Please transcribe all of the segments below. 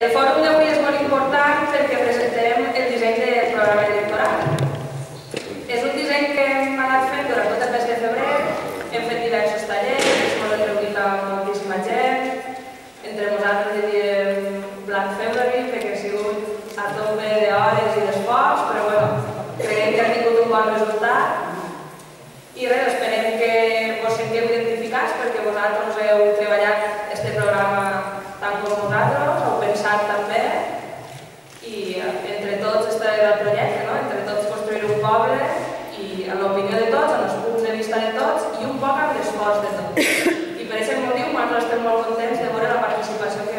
El fòrum d'avui és molt important perquè presentem el disseny del programa electoral. És un disseny que hem anat fent durant tot el mes de febrer, hem fet diversos tallers, ens hem reunit amb moltíssima gent, entre nosaltres diríem Black February, perquè ha sigut a tope d'hores i d'esforç, però bueno, creiem que ha tingut un bon resultat. I res, esperem que vos sentiu identificats perquè vosaltres heu treballat aquest programa tant com nosaltres, heu pensat també, i entre tots este és el projecte, no? Entre tots construir un poble i amb l'opinió de tots, amb els punts de vista de tots i un poc amb l'esforç de tots. I per aquest motiu nosaltres estem molt contents de veure la participació que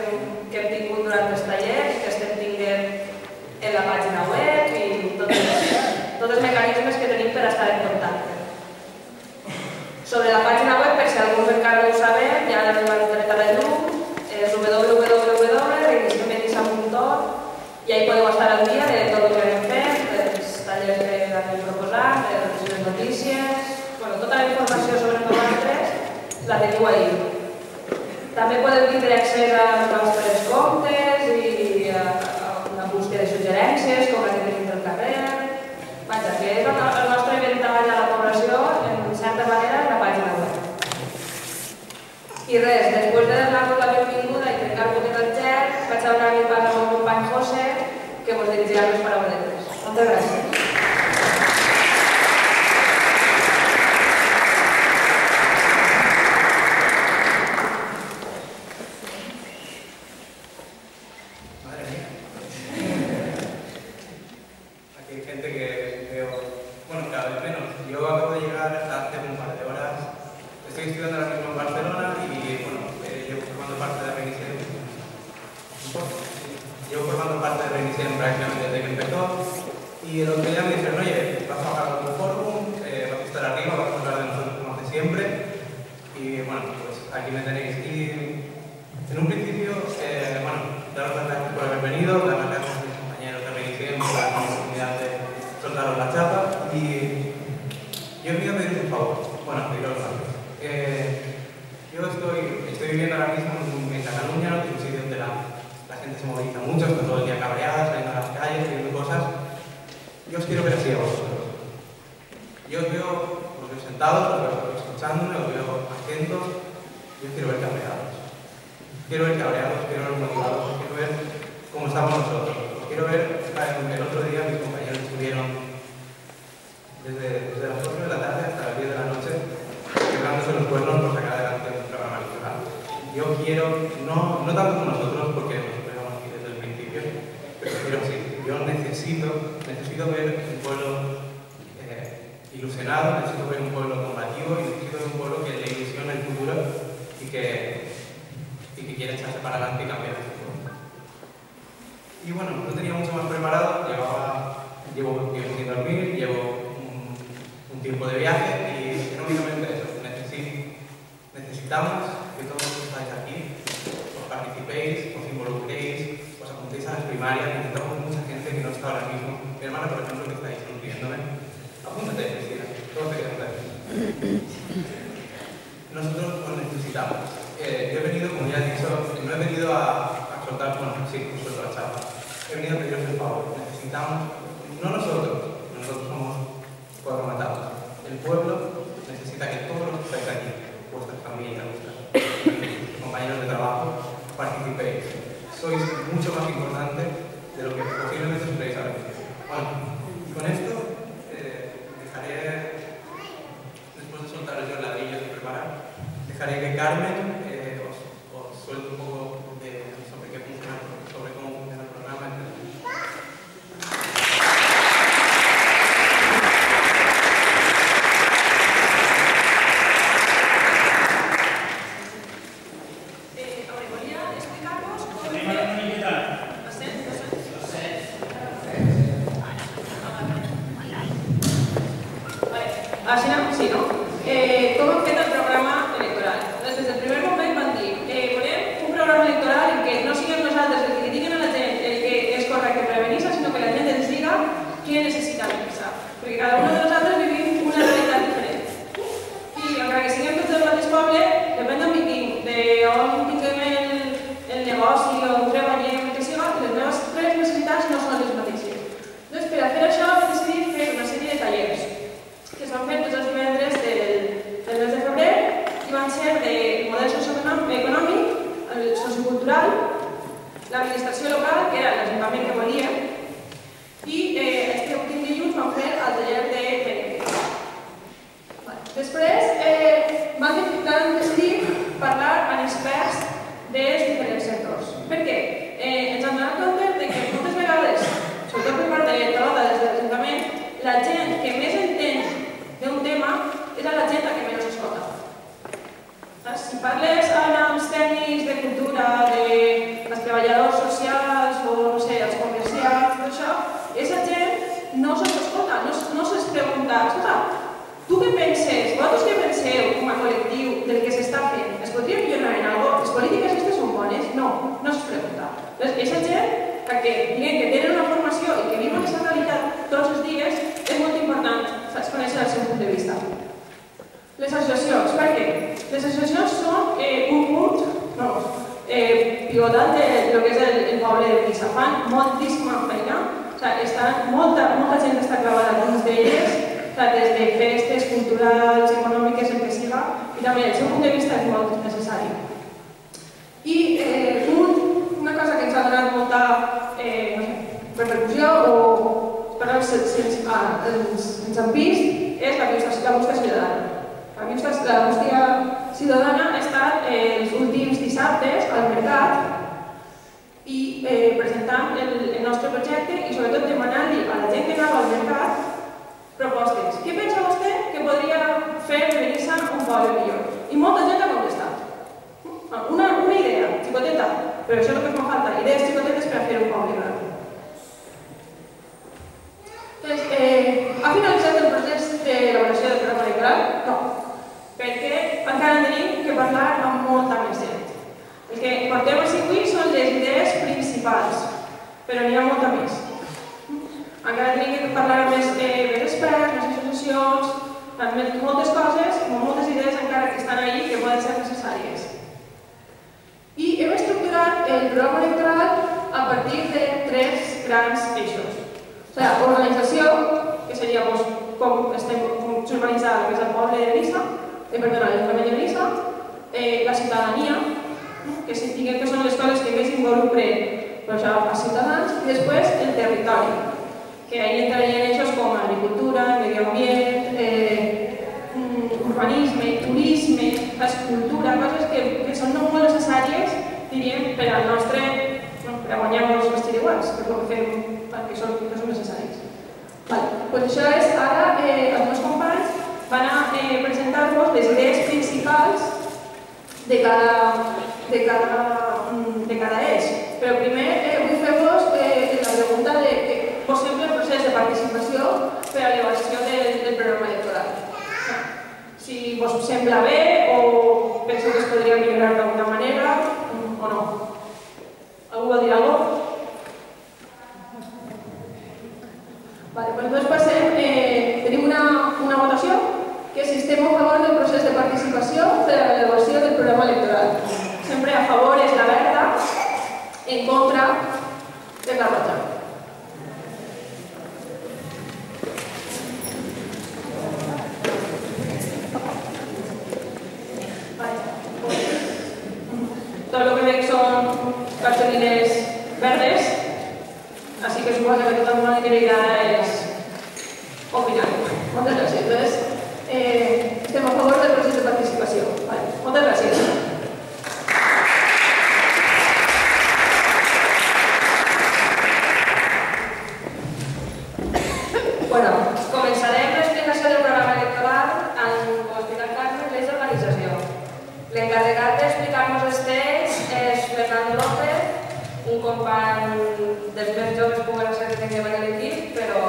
hem tingut durant els tallers, que estem tinguent en la pàgina web i tots els mecanismes que tenim per estar en contacte. Sobre la pàgina web, per si algú encara no ho sabem, ja l'hem tret a la llum, és www.reiniciombenissa.org i ahí podeu estar al dia de tot el que hem fet, els tallers que anem proposant, les notícies, tota la informació sobre nosaltres la teniu ahí. També podeu tindre accés als nostres comptes i a una búsqueda de suggerències, com la que tenim del carrer. Vaja, que és el nostre ventall a la població, en certa manera, en la pàgina web. I res, després de donar-vos la benvinguda i trencar un poquet el gel, vaig a donar el pas al meu company José, que vos dirigirà les parauletes. Moltes gràcies. negoci o treballem, que sigui l'administració local, que era l'Ajuntament que volíem, i este últim dilluns vam fer el taller de tècnica. Després vam decidir parlar amb experts dels diferents sectors. Per què? Ens hem donat compte que moltes vegades, sobretot per part de Tarragona des de l'Ajuntament, la gent que més entén d'un tema és la gent que menys escolta. Si parles amb els tècnics de cultura, dels treballadors socials o, no sé, els comercials, tot això, aquesta gent no se'ls escolta, no se'ls pregunta, escolta, tu què penses, vosaltres què penseu com a col·lectiu del que s'està fent? Es podria millorar en alguna cosa? Les polítiques aquestes són bones? No, no se'ls pregunta. Llavors, aquesta gent que tenen una formació i que viuen aquesta realitat tots els dies, és molt important conèixer el seu punt de vista. Les associacions, per què? Les associacions són un punt pivotal del que és el poble de Benissa. Fan moltíssima feina, molta gent està clavada dins d'elles, des de festes culturals, econòmiques, el que siga, i també el seu punt de vista és molt necessari. I una cosa que ens ha donat molta repercussió o ens han vist és la bústia ciutadana. La bústia ciutadana ha estat els últims dissabtes al mercat i presentant el nostre projecte i sobretot demanant-li a la gent que anava al mercat propostes. Què pensa vostè que podria fer Benissa un poble millor? I molta gent ha contestat. Una idea, xicoteta, però això és el que em falta, idees xicotetes per fer un poble gran. Ha finalitzat el procés d'elaboració del programa electoral? No, perquè encara tenim que parlar amb molta més gent. El que portem així avui són les idees principals, però n'hi ha molta més. Encara tenim que parlar amb més experts, més associacions, amb moltes coses, amb moltes idees encara que estan ahí que poden ser necessàries. I hem estructurat el programa electoral a partir de 3 grans eixos. Organització, que seria com s'organitza el que és el poble de Benissa, l'Ajuntament de Benissa, la ciutadania, que diguem que són les coses que més involucren a ciutadans, i després el territori, que ahí entrarien eixos com agricultura, medi ambient, urbanisme, turisme, cultura, coses que són no molt necessàries, diríem, per al nostre, per a guanyar els tiriguats, que és el que fem, que són necessaris. Doncs això és, ara els meus companys van a presentar-vos les idees principals de cada eix. Però primer vull fer-vos la pregunta de possible procés de participació per a l'elevació del programa electoral. Si vos sembla bé o penseu que es podria millorar d'alguna manera o no. Algú vol dir alguna cosa? Doncs passem, tenim una votació que si estem a favor del procés de participació per a l'elevació del programa electoral. Sempre a favor és la verda, en contra és la roja. Tot el que veig són cartolines verdes, així que suposo que tot el món que li agrada és opinar. Moltes gràcies. Estem a favor del procés de participació. Moltes gràcies. Començarem l'explicació del programa electoral amb, com explica el Carles, l'eix d'organització. L'encarregat d'explicar-nos els texts és Fernando López, un company dels més joves puguen ser que tinguem en l'equip, però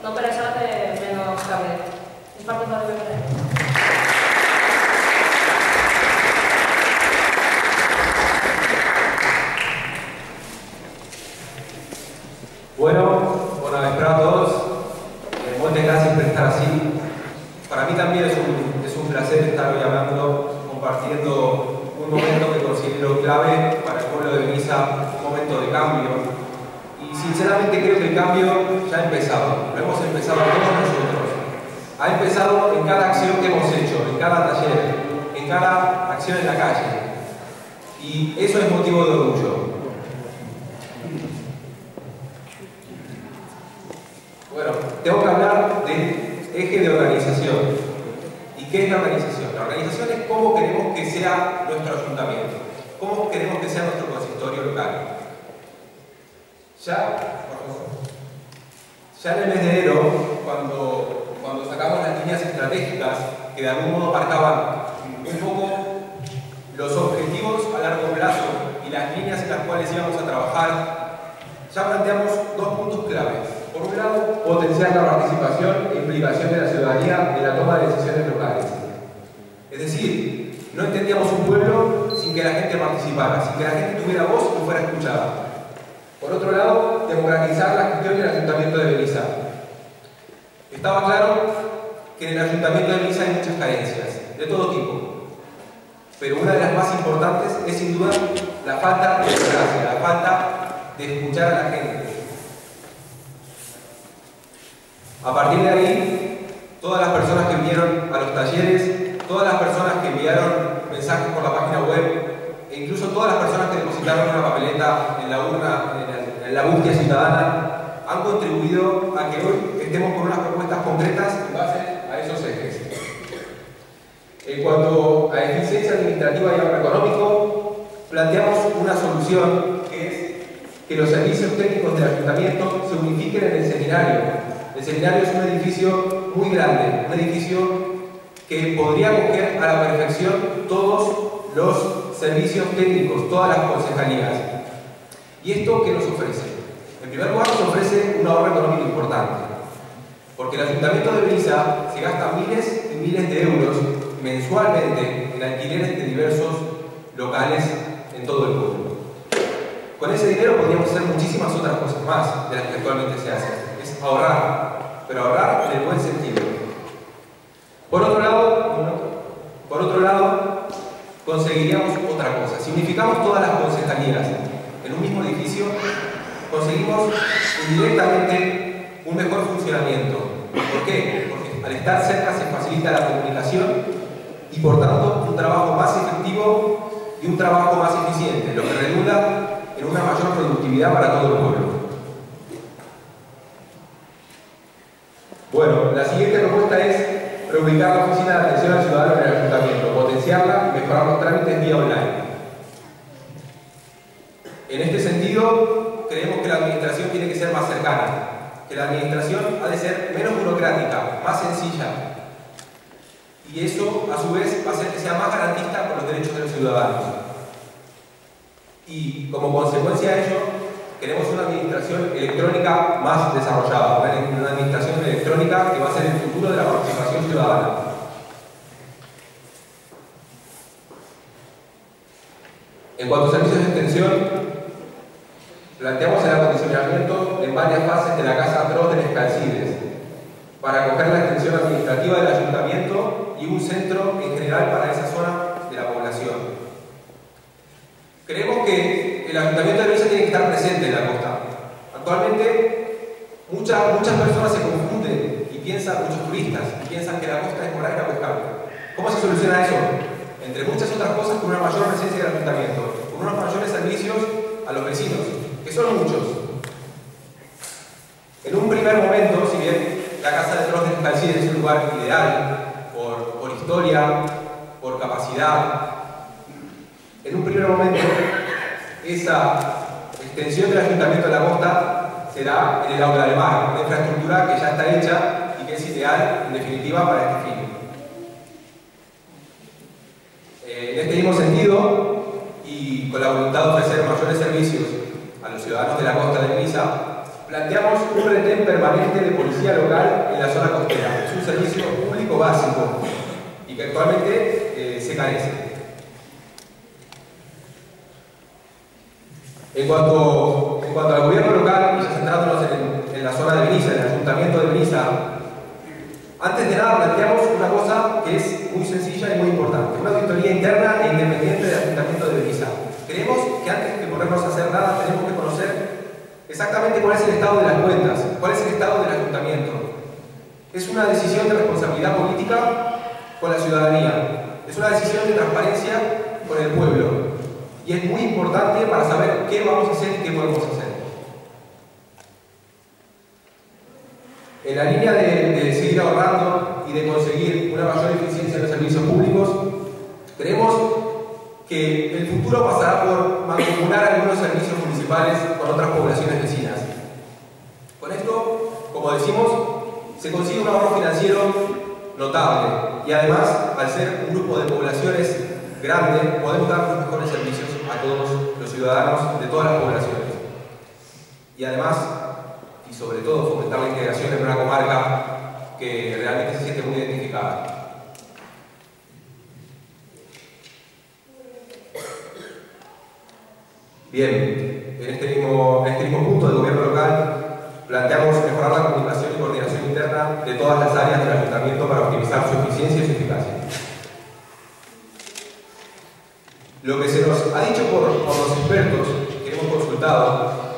no per això té menys cabret. Ens fa tot el bé. Buenas vespero a todos. Muchas gracias por estar así. Para mí también es un placer estar hoy hablando, compartiendo un momento que considero clave para el pueblo de Benissa, un momento de cambio. Y sinceramente creo que el cambio ya ha empezado, lo hemos empezado todos nosotros. Ha empezado en cada acción que hemos hecho, en cada taller, en cada acción en la calle. Y eso es motivo de orgullo. Bueno, tengo que hablar del eje de organización. ¿Y qué es la organización? La organización es cómo queremos que sea nuestro ayuntamiento, cómo queremos que sea nuestro consistorio local. Ya en el mes de enero, cuando sacamos las líneas estratégicas que de algún modo marcaban un poco los objetivos a largo plazo y las líneas en las cuales íbamos a trabajar, ya planteamos dos puntos claves. Por un lado, potenciar la participación e implicación de la ciudadanía en la toma de decisiones locales. Es decir, no entendíamos un pueblo sin que la gente participara, sin que la gente tuviera voz y fuera escuchada. Por otro lado, democratizar la gestión del Ayuntamiento de Benissa. Estaba claro que en el Ayuntamiento de Benissa hay muchas carencias, de todo tipo. Pero una de las más importantes es sin duda la falta de democracia, la falta de escuchar a la gente. A partir de ahí, todas las personas que vinieron a los talleres, todas las personas que enviaron mensajes por la página web, e incluso todas las personas que depositaron una papeleta en la urna, en la búsqueda ciudadana, han contribuido a que hoy estemos con unas propuestas concretas en base a esos ejes. En cuanto a eficiencia administrativa y ahorro económico, planteamos una solución que es que los servicios técnicos del ayuntamiento se unifiquen en el seminario. El seminario es un edificio muy grande, un edificio que podría acoger a la perfección todos los servicios técnicos, todas las concejalías. ¿Y esto qué nos ofrece? En primer lugar, nos ofrece un ahorro económico importante, porque el Ayuntamiento de Benissa se gasta miles y miles de euros mensualmente en alquileres de diversos locales en todo el pueblo. Con ese dinero podríamos hacer muchísimas otras cosas más de las que actualmente se hacen. Es ahorrar, pero ahorrar en el buen sentido. Por otro lado, conseguiríamos otra cosa. Si unificamos todas las concejalías en un mismo edificio, conseguimos indirectamente un mejor funcionamiento. ¿Por qué? Porque al estar cerca se facilita la comunicación y por tanto un trabajo más efectivo y un trabajo más eficiente, lo que redunda en una mayor productividad para todo el pueblo. Bueno, la siguiente propuesta es reubicar la oficina de atención al ciudadano en el ayuntamiento, potenciarla y mejorar los trámites vía online. En este sentido, creemos que la administración tiene que ser más cercana, que la administración ha de ser menos burocrática, más sencilla. Y eso, a su vez, va a hacer que sea más garantista con los derechos de los ciudadanos. Y, como consecuencia de ello, queremos una administración electrónica más desarrollada, una administración electrónica que va a ser el futuro de la participación ciudadana. En cuanto a servicios de extensión, planteamos el acondicionamiento en varias fases de la Casa Atroz de Les Calcides, para acoger la extensión administrativa del ayuntamiento y un centro en general para esa zona de la población. Creemos que el Ayuntamiento de Benissa tiene que estar presente en la costa. Actualmente, muchas personas se confunden y piensan, muchos turistas, y piensan que la costa es Morar y La Pescada. ¿Cómo se soluciona eso? Entre muchas otras cosas, con una mayor presencia del Ayuntamiento, con unos mayores servicios a los vecinos, que son muchos. En un primer momento, si bien la Casa de Atroz de Les Calcides es un lugar ideal por historia, por capacidad, en un primer momento esa extensión del Ayuntamiento de la Costa será en el Aula de Mar, una infraestructura que ya está hecha y que es ideal, en definitiva, para este fin. En este mismo sentido, y con la voluntad de ofrecer mayores servicios a los ciudadanos de la costa de Benissa, planteamos un retén permanente de policía local en la zona costera. Es un servicio público básico y que actualmente se carece. En cuanto al gobierno local, y ya centrándonos en la zona de Benissa, en el Ayuntamiento de Benissa, antes de nada planteamos una cosa que es muy sencilla y muy importante: una auditoría interna e independiente del Ayuntamiento de Benissa. Creemos que antes de ponernos a hacer nada tenemos que conocer exactamente cuál es el estado de las cuentas, cuál es el estado del Ayuntamiento. Es una decisión de responsabilidad política con la ciudadanía, es una decisión de transparencia con el pueblo. Y es muy importante para saber qué vamos a hacer y qué podemos hacer. En la línea de seguir ahorrando y de conseguir una mayor eficiencia en los servicios públicos, creemos que el futuro pasará por mancomunar algunos servicios municipales con otras poblaciones vecinas. Con esto, como decimos, se consigue un ahorro financiero notable y además, al ser un grupo de poblaciones grande, podemos dar los mejores servicios a todos los ciudadanos de todas las poblaciones. Y además, y sobre todo, fomentar la integración en una comarca que realmente se siente muy identificada. Bien, en este mismo punto de gobierno local planteamos mejorar la comunicación y coordinación interna de todas las áreas del ayuntamiento para optimizar su eficiencia y su eficacia. Lo que se nos ha dicho por los expertos que hemos consultado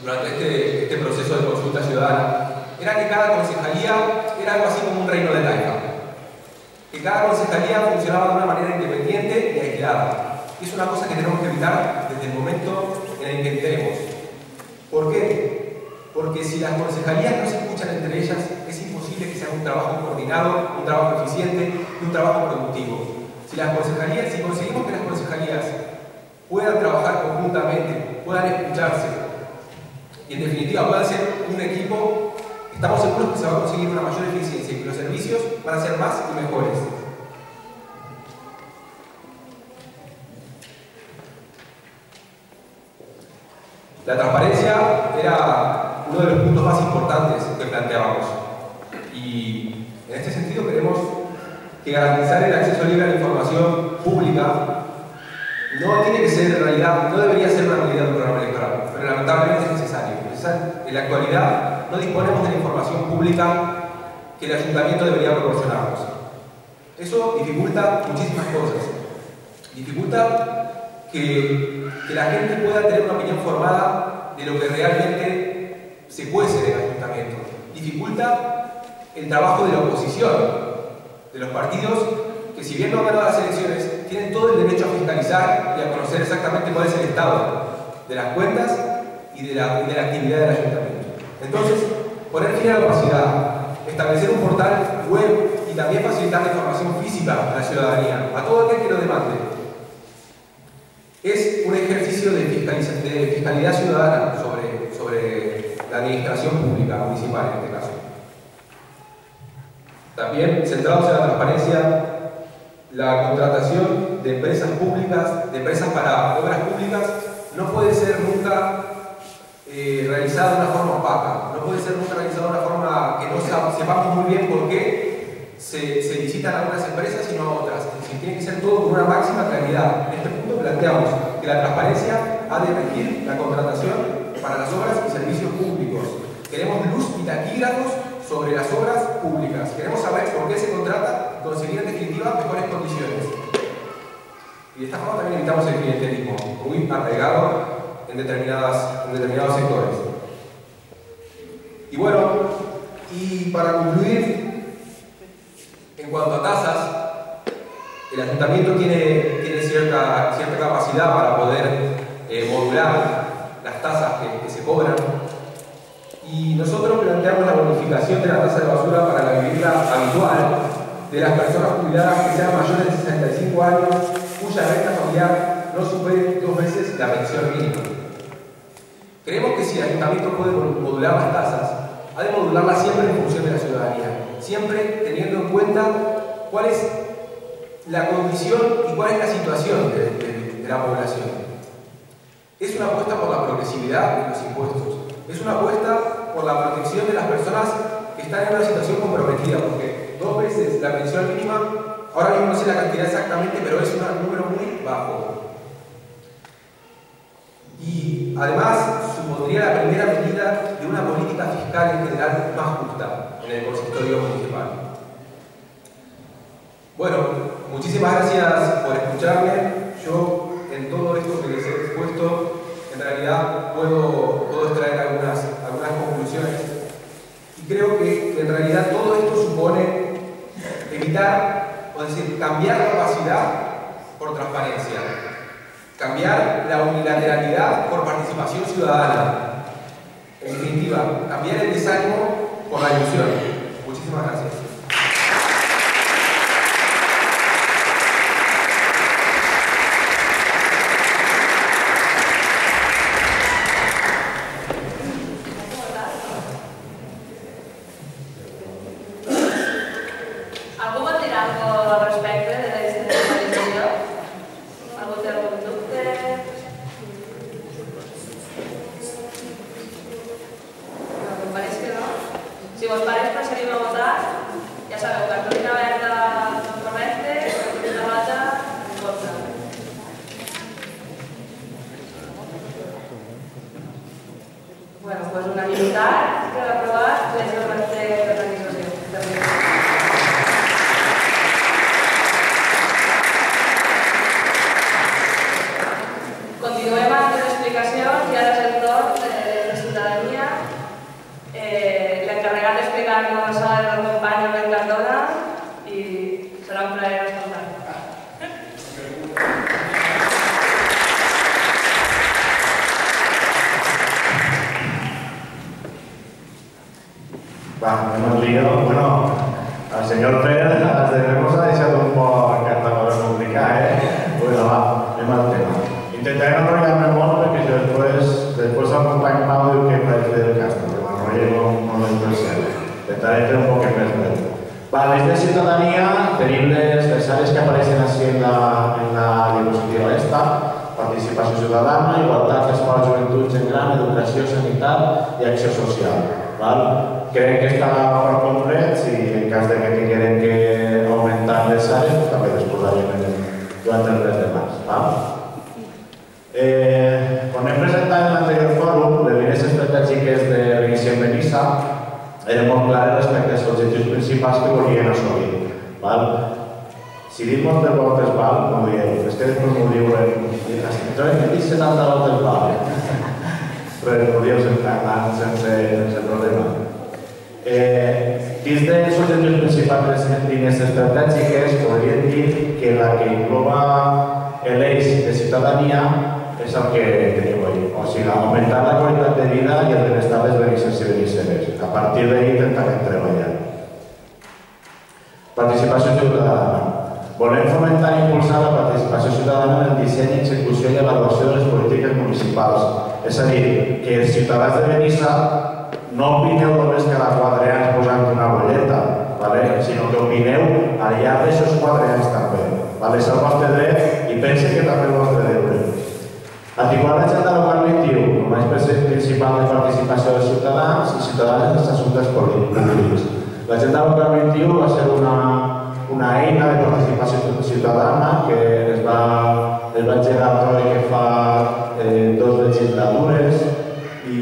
durante este proceso de consulta ciudadana era que cada concejalía era algo así como un reino de taifa, que cada concejalía funcionaba de una manera independiente y aislada. Es una cosa que tenemos que evitar desde el momento en el que entremos. ¿Por qué? Porque si las concejalías no se escuchan entre ellas, es imposible que sea un trabajo coordinado, un trabajo eficiente y un trabajo productivo. Si conseguimos que las concejalías puedan trabajar conjuntamente, puedan escucharse y en definitiva puedan ser un equipo, estamos seguros que se va a conseguir una mayor eficiencia y que los servicios van a ser más y mejores. La transparencia era uno de los puntos más importantes que planteábamos y en este sentido creemos que garantizar el acceso libre a la información pública no tiene que ser, en realidad, no debería ser una medida de un programa electoral, pero lamentablemente es necesario. En la actualidad no disponemos de la información pública que el ayuntamiento debería proporcionarnos. Eso dificulta muchísimas cosas. Dificulta que la gente pueda tener una opinión formada de lo que realmente se cuece del ayuntamiento. Dificulta el trabajo de la oposición, de los partidos que, si bien no han ganado las elecciones, tienen todo el derecho a fiscalizar y a conocer exactamente cuál es el estado de las cuentas y de la actividad del ayuntamiento. Entonces, poner fin a la opacidad, establecer un portal web y también facilitar la información física a la ciudadanía, a todo aquel que lo demande, es un ejercicio de fiscalidad ciudadana sobre la administración pública municipal en este caso. También, centrados en la transparencia, la contratación de empresas públicas, de empresas para obras públicas, no puede ser nunca realizada de una forma opaca, no puede ser nunca realizada de una forma que no sepamos muy bien por qué se licitan a unas empresas y no a otras. Es decir, tiene que ser todo con una máxima claridad. En este punto planteamos que la transparencia ha de regir la contratación para las obras y servicios públicos. Queremos luz y taquígrafos sobre las obras públicas. Queremos saber por qué se contrata y conseguir en definitiva mejores condiciones. Y de esta forma también evitamos el clientelismo, muy arraigado en determinados sectores. Y bueno, y para concluir, en cuanto a tasas, el ayuntamiento tiene cierta capacidad para poder modular las tasas que se cobran. Y nosotros planteamos la bonificación de la tasa de basura para la vivienda habitual de las personas jubiladas que sean mayores de 65 años, cuya renta familiar no supere 2 veces la pensión mínima. Creemos que si el ayuntamiento puede modular las tasas, ha de modularlas siempre en función de la ciudadanía, siempre teniendo en cuenta cuál es la condición y cuál es la situación de la población. Es una apuesta por la progresividad de los impuestos. Es una apuesta por la protección de las personas que están en una situación comprometida, porque 2 veces la pensión mínima, ahora mismo no sé la cantidad exactamente, pero es un número muy bajo. Y además supondría la primera medida de una política fiscal en general más justa en el consistorio municipal. Bueno, muchísimas gracias por escucharme. Yo, en todo esto que les he expuesto, en realidad puedo extraer algunas conclusiones. Y creo que en realidad todo esto supone evitar, o decir, cambiar la opacidad por transparencia. Cambiar la unilateralidad por participación ciudadana. En definitiva, cambiar el desánimo por la ilusión. Muchísimas gracias. Algú va tirar algo al respecte de la digitalització? Algú té algun dubte? Em pareix que no. Si vos pareix, procedim a votar. Ja sabeu, cartolina verda correcte, cartolina roja en contra. Bueno, pues unanimitat per aprovar les normes d'organització. Continuem amb les explicacions i ara és el torn de ciutadania. L'encarregat d'explicar-nos a la companya Ben Cardona i serà un plaer escoltar. Buenos días. Bueno, al señor Pérez nos ha dejado un poco la carta para publicar, Bueno, va, es más tema. Intentaré no enrollarme mucho porque después acompañe Pablo que parece del Castro, que me enrolle con los presentes. Intentaré hacer un poco más breve. Vale, desde ciudadanía, tenim les áreas que apareixen així en la diapositiva esta: participació ciutadana, igualtat, esport, joventut, gent gran, educació, sanitat i acció social. Crec que està per complet, si en cas de que tinguem que augmentar les àrees, també les posarem durant el mes de març. Quan hem presentat en l'anterior fòrum, les línies estratègiques de l'inici en Benissa eren molt clares respecte als objectius principals que volien assolir. Si dic moltes voltes, no ho dieu, és que després m'ho diuen, he dit 70 voltes, però m'ho dieu sense problema. Dins dels objectius principals de les línies estratègiques, podríem dir que la que inclova l'eix de ciutadania és el que tenim avui. O sigui, augmentar la qualitat de vida i el benestar dels benisses i benisseres. A partir d'ahí intentarem treballar. Participació ciutadana. Volem fomentar i impulsar la participació ciutadana en el disseny, execució i avaluació de les polítiques municipals. És a dir, que els ciutadans de Benissa no opineu només cada 4 anys posant una bolleta, sinó que opineu al llarg d'aquests 4 anys també. És el vostre dret i pense que també el vostre deure. Articular l'agenda local 21 com a eix principal de participació dels ciutadans i ciutadanes en els assumptes públics. L'agenda local 21 va ser una eina de participació ciutadana que es va engegar que fa 2 legislatures i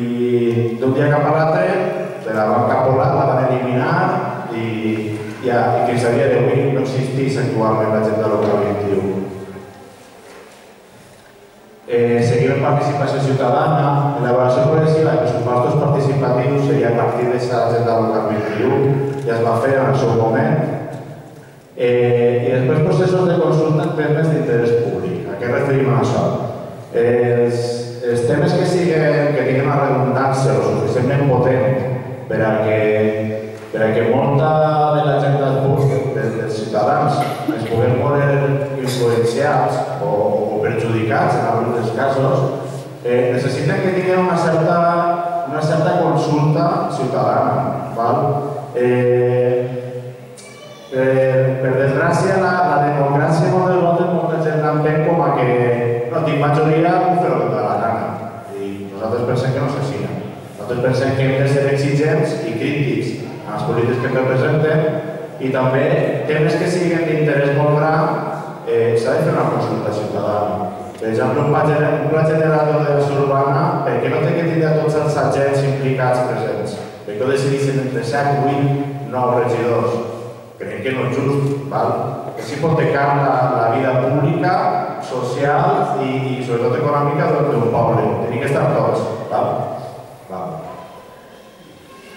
d'un dia cap a l'altre se la van capolar, la van eliminar i fins a dia d'avui no existeix actualment l'agenda local 21. Seguim en participació ciutadana. L'elaboració progressiva de pressupostos participatius seria a partir d'aquesta agenda local 21, ja es va fer en el seu moment. I després processos de consulta en temes d'interès públic. A què referim a això? Els temes que tinguin una redundància o suficientment potent per a que molta de la gent dels ciutadans es puguin veure influenciats o perjudicats en alguns dels casos, necessiten que tinguin una certa consulta ciutadana. Per desgràcia, la democràcia molt del vot molta gent l'entén com a que no tinc majoria, puc fer el que em dóna la gana. I nosaltres pensem que no és així. Nosaltres pensem que hem de ser exigents i crítics amb els polítics que ens representen i també temes que siguin d'interès molt gran s'ha de fer una consulta ciutadana. Per exemple, un pla generador de l'acció urbana, per què no té que tindre tots els agents implicats presents? Per què ho decideixen entre 7, 8, 9 regidors? Crec que no és just. És hipotecar la vida pública, social i sobretot econòmica d'un poble. Tenim que estar tots.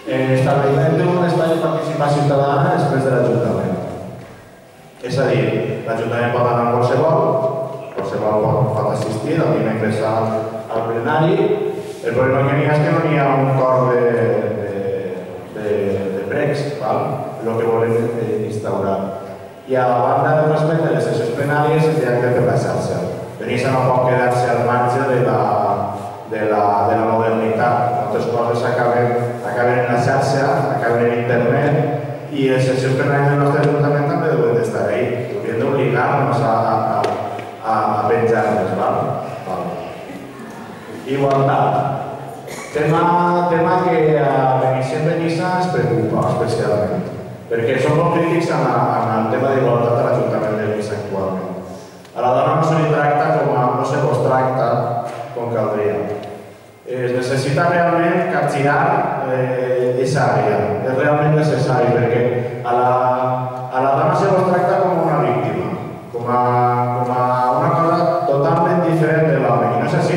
Establiment d'un espai de participació ciutadana després de l'Ajuntament. És a dir, l'Ajuntament pot anar a qualsevol pot assistir, el dimecres al plenari. El problema que n'hi ha és que no n'hi ha un cor de és el que volem instaurar. I a la banda del respecte a les seccions plenàries es directe per la xarxa. Benissa no pot quedar-se al marge de la modernitat. Moltes coses acaben en la xarxa, acaben en internet i les seccions plenàries del nostre ajuntament també deuen d'estar ahí. Hauríem d'obligar-nos a penjar-les. Igualtat. Tema que a l'emissió de Benissa ens preocupa especialment, perquè som molt crítics en el tema d'igualtat a l'Ajuntament de Benissa actualment. A la dona no se li tracta no se vos tracta com caldria. Es necessita realment capgirar aquesta àrea, és realment necessari, perquè a la dona se vos tracta com una víctima, com a una cosa totalment diferent de l'home, i no és així.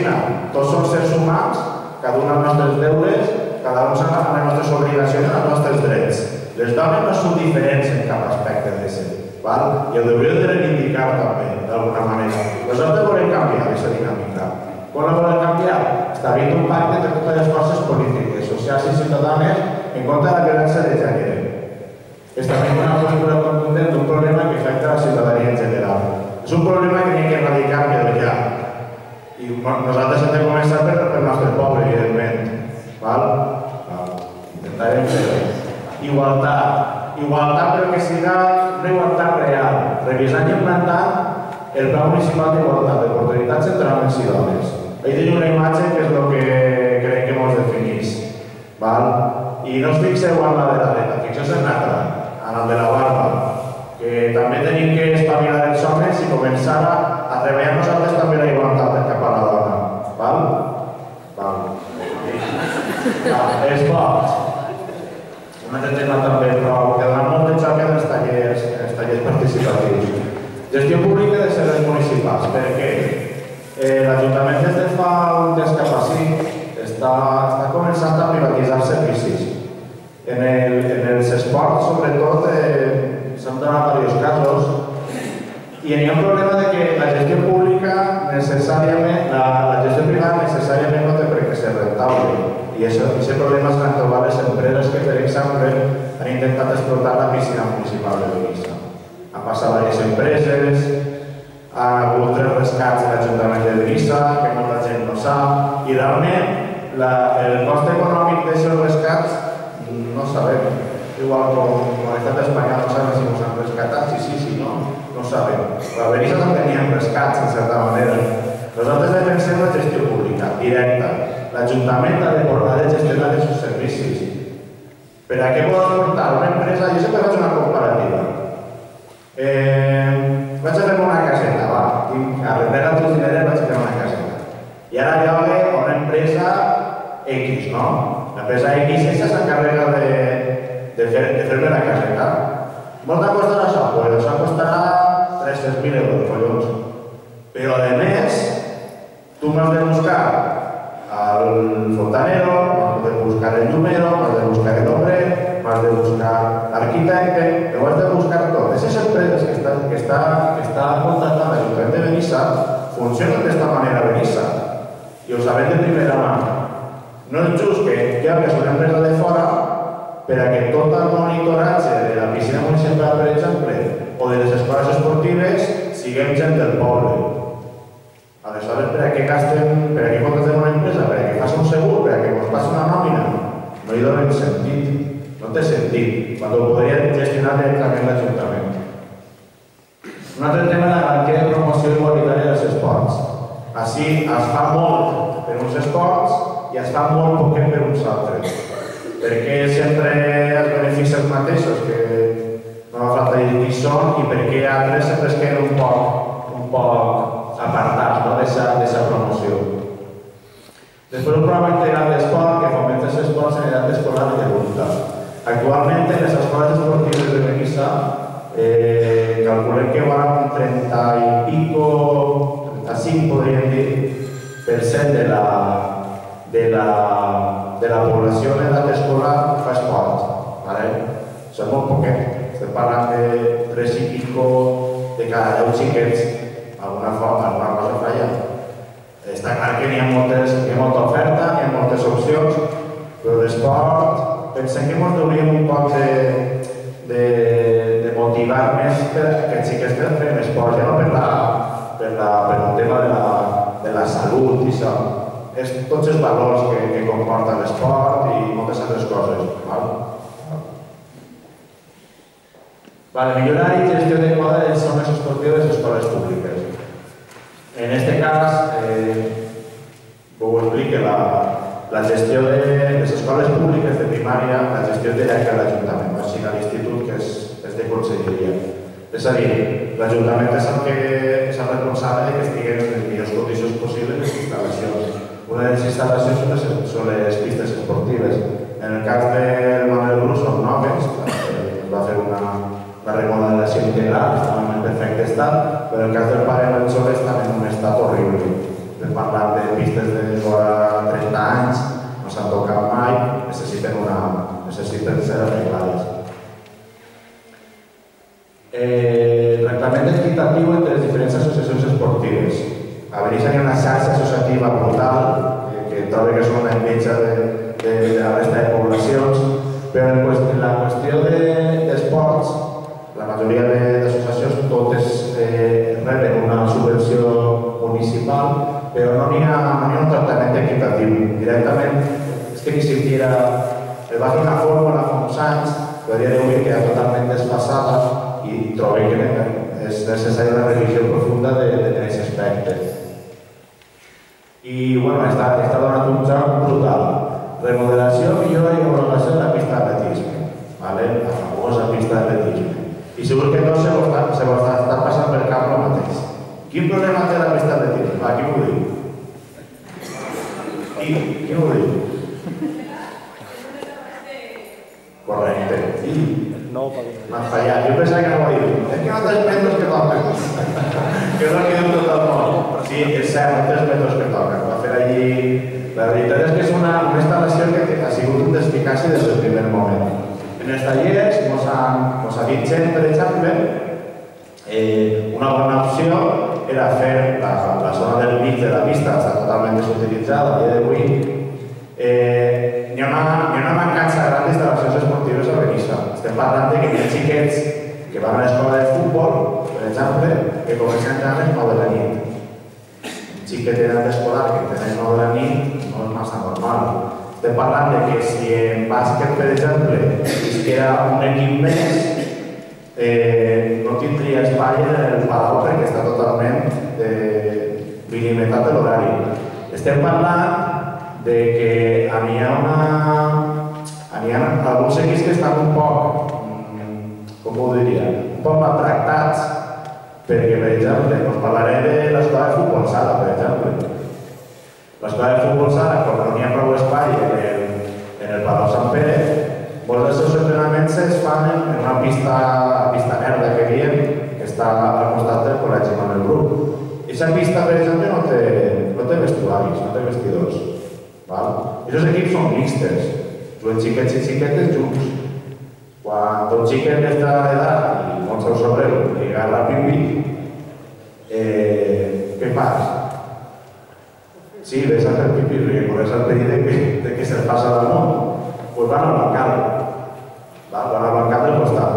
Tots som sers humans, cada un amb els nostres deures, cada un amb les nostres obligacions i els nostres drets. Les dones no són diferents en cap aspecte d'això, i ho hauríeu de reivindicar també, d'alguna manera. Nosaltres volem canviar aquesta dinàmica. Com la volem canviar? Establint un pacte entre totes les forces polítiques, socials i ciutadanes en contra de la violència de gènere. Establint una postura contundent d'un problema que afecta a la ciutadania en general. És un problema que n'hi ha que erradicar però ja. I nosaltres hem de començar pel nostre poble, evidentment. Intentarem fer-ho. Igualtat. Igualtat però que siga una igualtat real. Revisant i implantant el Pla Municipal d'Igualtat d'Oportunitats entre homes i dones. Ahí tenim una imatge que és el que crec que ens definís. I no us fixeu en la de la dreta, fixeu-vos en l'altra, en el de la barba, que també tenim que espavilar els homes i començar a treballar nosaltres també la igualtat cap a la dona. És fort. Un altre tema també, però que dona molt de xoc en els tallers participatius. Gestió pública de serveis municipals. Per què? L'Ajuntament des de fa un temps cap així està començant a privatitzar servicis. En els esports, sobretot, s'han donat diversos casos i hi ha un problema de que la gestió pública necessàriament, la gestió privada necessàriament no té per què ser rentable. I aquest problema s'han trobat les empreses que, per exemple, han intentat explotar la piscina municipal de Benissa. Han passat diverses empreses, ha hagut 3 rescats de l'Ajuntament de Benissa, que molta gent no sap, i realment el cost econòmic d'aquests rescats no sabem. Igual com l'estat espanyol no sabem si ens han rescatat, sí, no sabem. Però a Benissa també n'hi ha rescats, en certa manera. Nosaltres defensem la gestió pública, directa. L'Ajuntament ha de gestionar els seus servicis. Per a què pot aportar una empresa? Jo sempre faig una comparativa. Vaig a fer una caseta, a render altres diners vaig a fer una caseta. I ara llogue a una empresa X, no? L'empresa X s'encarrega de fer-me la caseta. Molta costarà això? Doncs això costarà 300.000 euros, collons. Però, a més, tu m'has de buscar el fontanero, m'has de buscar el llumero, m'has de buscar el obrer, m'has de buscar l'arquitecte, ho has de buscar tot. Aquestes empreses que està contractant l'Ajuntament de Benissa funcionen d'esta manera a Benissa i ho sabem de primera mà. No és just que hi hagi una empresa de fora per a que tot el monitoratge de la piscina municipal, per exemple, o de les escoles esportives, siguem gent del poble. Aleshores, per a què contractem una empresa? Per a que faci un segur? Per a que ens passi una nòmina? No hi donen sentit. No té sentit. Quan ho podria gestionar directament l'Ajuntament. Un altre tema és la garantia de promoció igualitària dels esports. Així es fa molt per uns esports i es fa molt poquet per uns altres. Perquè sempre els beneficis mateixos que no fa falta dir qui són i perquè altres sempre es queden un poc apartats d'aquesta promoció. Després un programa integral d'esport que fomenta els esports en edat escolar i adulta. Actualment en les escoles esportives de Benissa calculem que va un 30 i pico, 35 podríem dir, % de la població en edat escolar fa esport. Això és molt poquet. Estem parlant de 3 i pico de cada 10 xiquets. Alguna cosa falla. Està clar que n'hi ha molta oferta, n'hi ha moltes opcions, però d'esport pensem que ens hauríem un poc de motivar més que els xiquets que fem esport, ja no per el tema de la salut i això. És tots els valors que comporta l'esport i moltes altres coses. Millorar i gestió adequada de les zones esportives de les escoles públiques. En aquest cas, ho explica la gestió de les escoles públiques de primària, la gestió directa de l'Ajuntament, no així a l'institut que és de conselleria. És a dir, l'Ajuntament és el que és el responsable que estiguen en les millors condicions possibles les instal·lacions. Una de les instal·lacions són les pistes esportives. En el cas del Manuel Bru són noves, es va fer una remodelació integral, estaven en perfecte estat, però en el cas del pare Melchor estan en un estat horrible. Estem parlant de pistes de 30 anys, no s'han tocat mai, necessiten ser arreglades. Reglament equitatiu entre les diferents associacions esportives. A Benissa hi ha una xarxa associativa brutal, que trobo que és una enveja de la resta de poblacions, però en la qüestió d'esports, la majoria d'associacions totes reben una subvenció municipal, però no n'hi ha un tractament equitatiu. Directament, és que ni siquiera es va fer una fórmula fa uns anys, però a dia d'avui queda totalment desfasada i trobo que és necessària una revisió profunda d'aquest aspecte. I, bueno, està donat un joc brutal. Remodelació, millora i homologació de la pista d'atletisme. La famosa pista d'atletisme. I segur que no se vos està passant per cap el mateix. Quin problema té la pista d'atletisme? Qui m'ho diu? Qui m'ho diu? Correcte. M'ha fallat. Jo pensava que no ho ha dit. És que no 3 metres que toquen. Que és el que diu tot el món. Sí, és cert, 3 metres que toquen. Va fer allí... La veritat és que és una instal·lació que ha sigut un d'eficaç des del primer moment. En els tallers, ens ha dit gent, per exemple, una bona opció era fer la zona del mig de la pista, està totalment desutilitzada a dia d'avui. Hi ha una mancança gran d'instal·lacions esportives a Benissa. Estem parlant que hi ha xiquets que van a l'escola de futbol, per exemple, que comencen ja a les 9 de la nit. Un xiquet d'edat escolar que té a les 9 de la nit no és massa normal. Estem parlant que si en bàsquet, per exemple, era un equip més, no tindria espai en el palau perquè està totalment milimetrat de l'horari. Estem parlant que hi ha alguns equips que estan un poc, com ho diria, un poc maltractats, perquè, per exemple, parlaré de l'escola de futbol sala, per exemple. L'escola de futbol sala, quan no hi ha prou espai en el Palau Sant Pere, molts dels seus entrenaments es fan en una pista verda que diem, que està al costat del col·legi Manuel Bru. I aquesta pista, per exemple, no té vestuaris, no té vestidors. Aquests equips són mixtes, juguen xiquets i xiquetes junts. Quan un xiquet està a l'edat i molt seu sobreu li agarra pipi, què fas? Sí, ves a fer pipi, perquè corres el perill de que se'l passa damunt. Doncs van al bancal. Van al bancal del costat.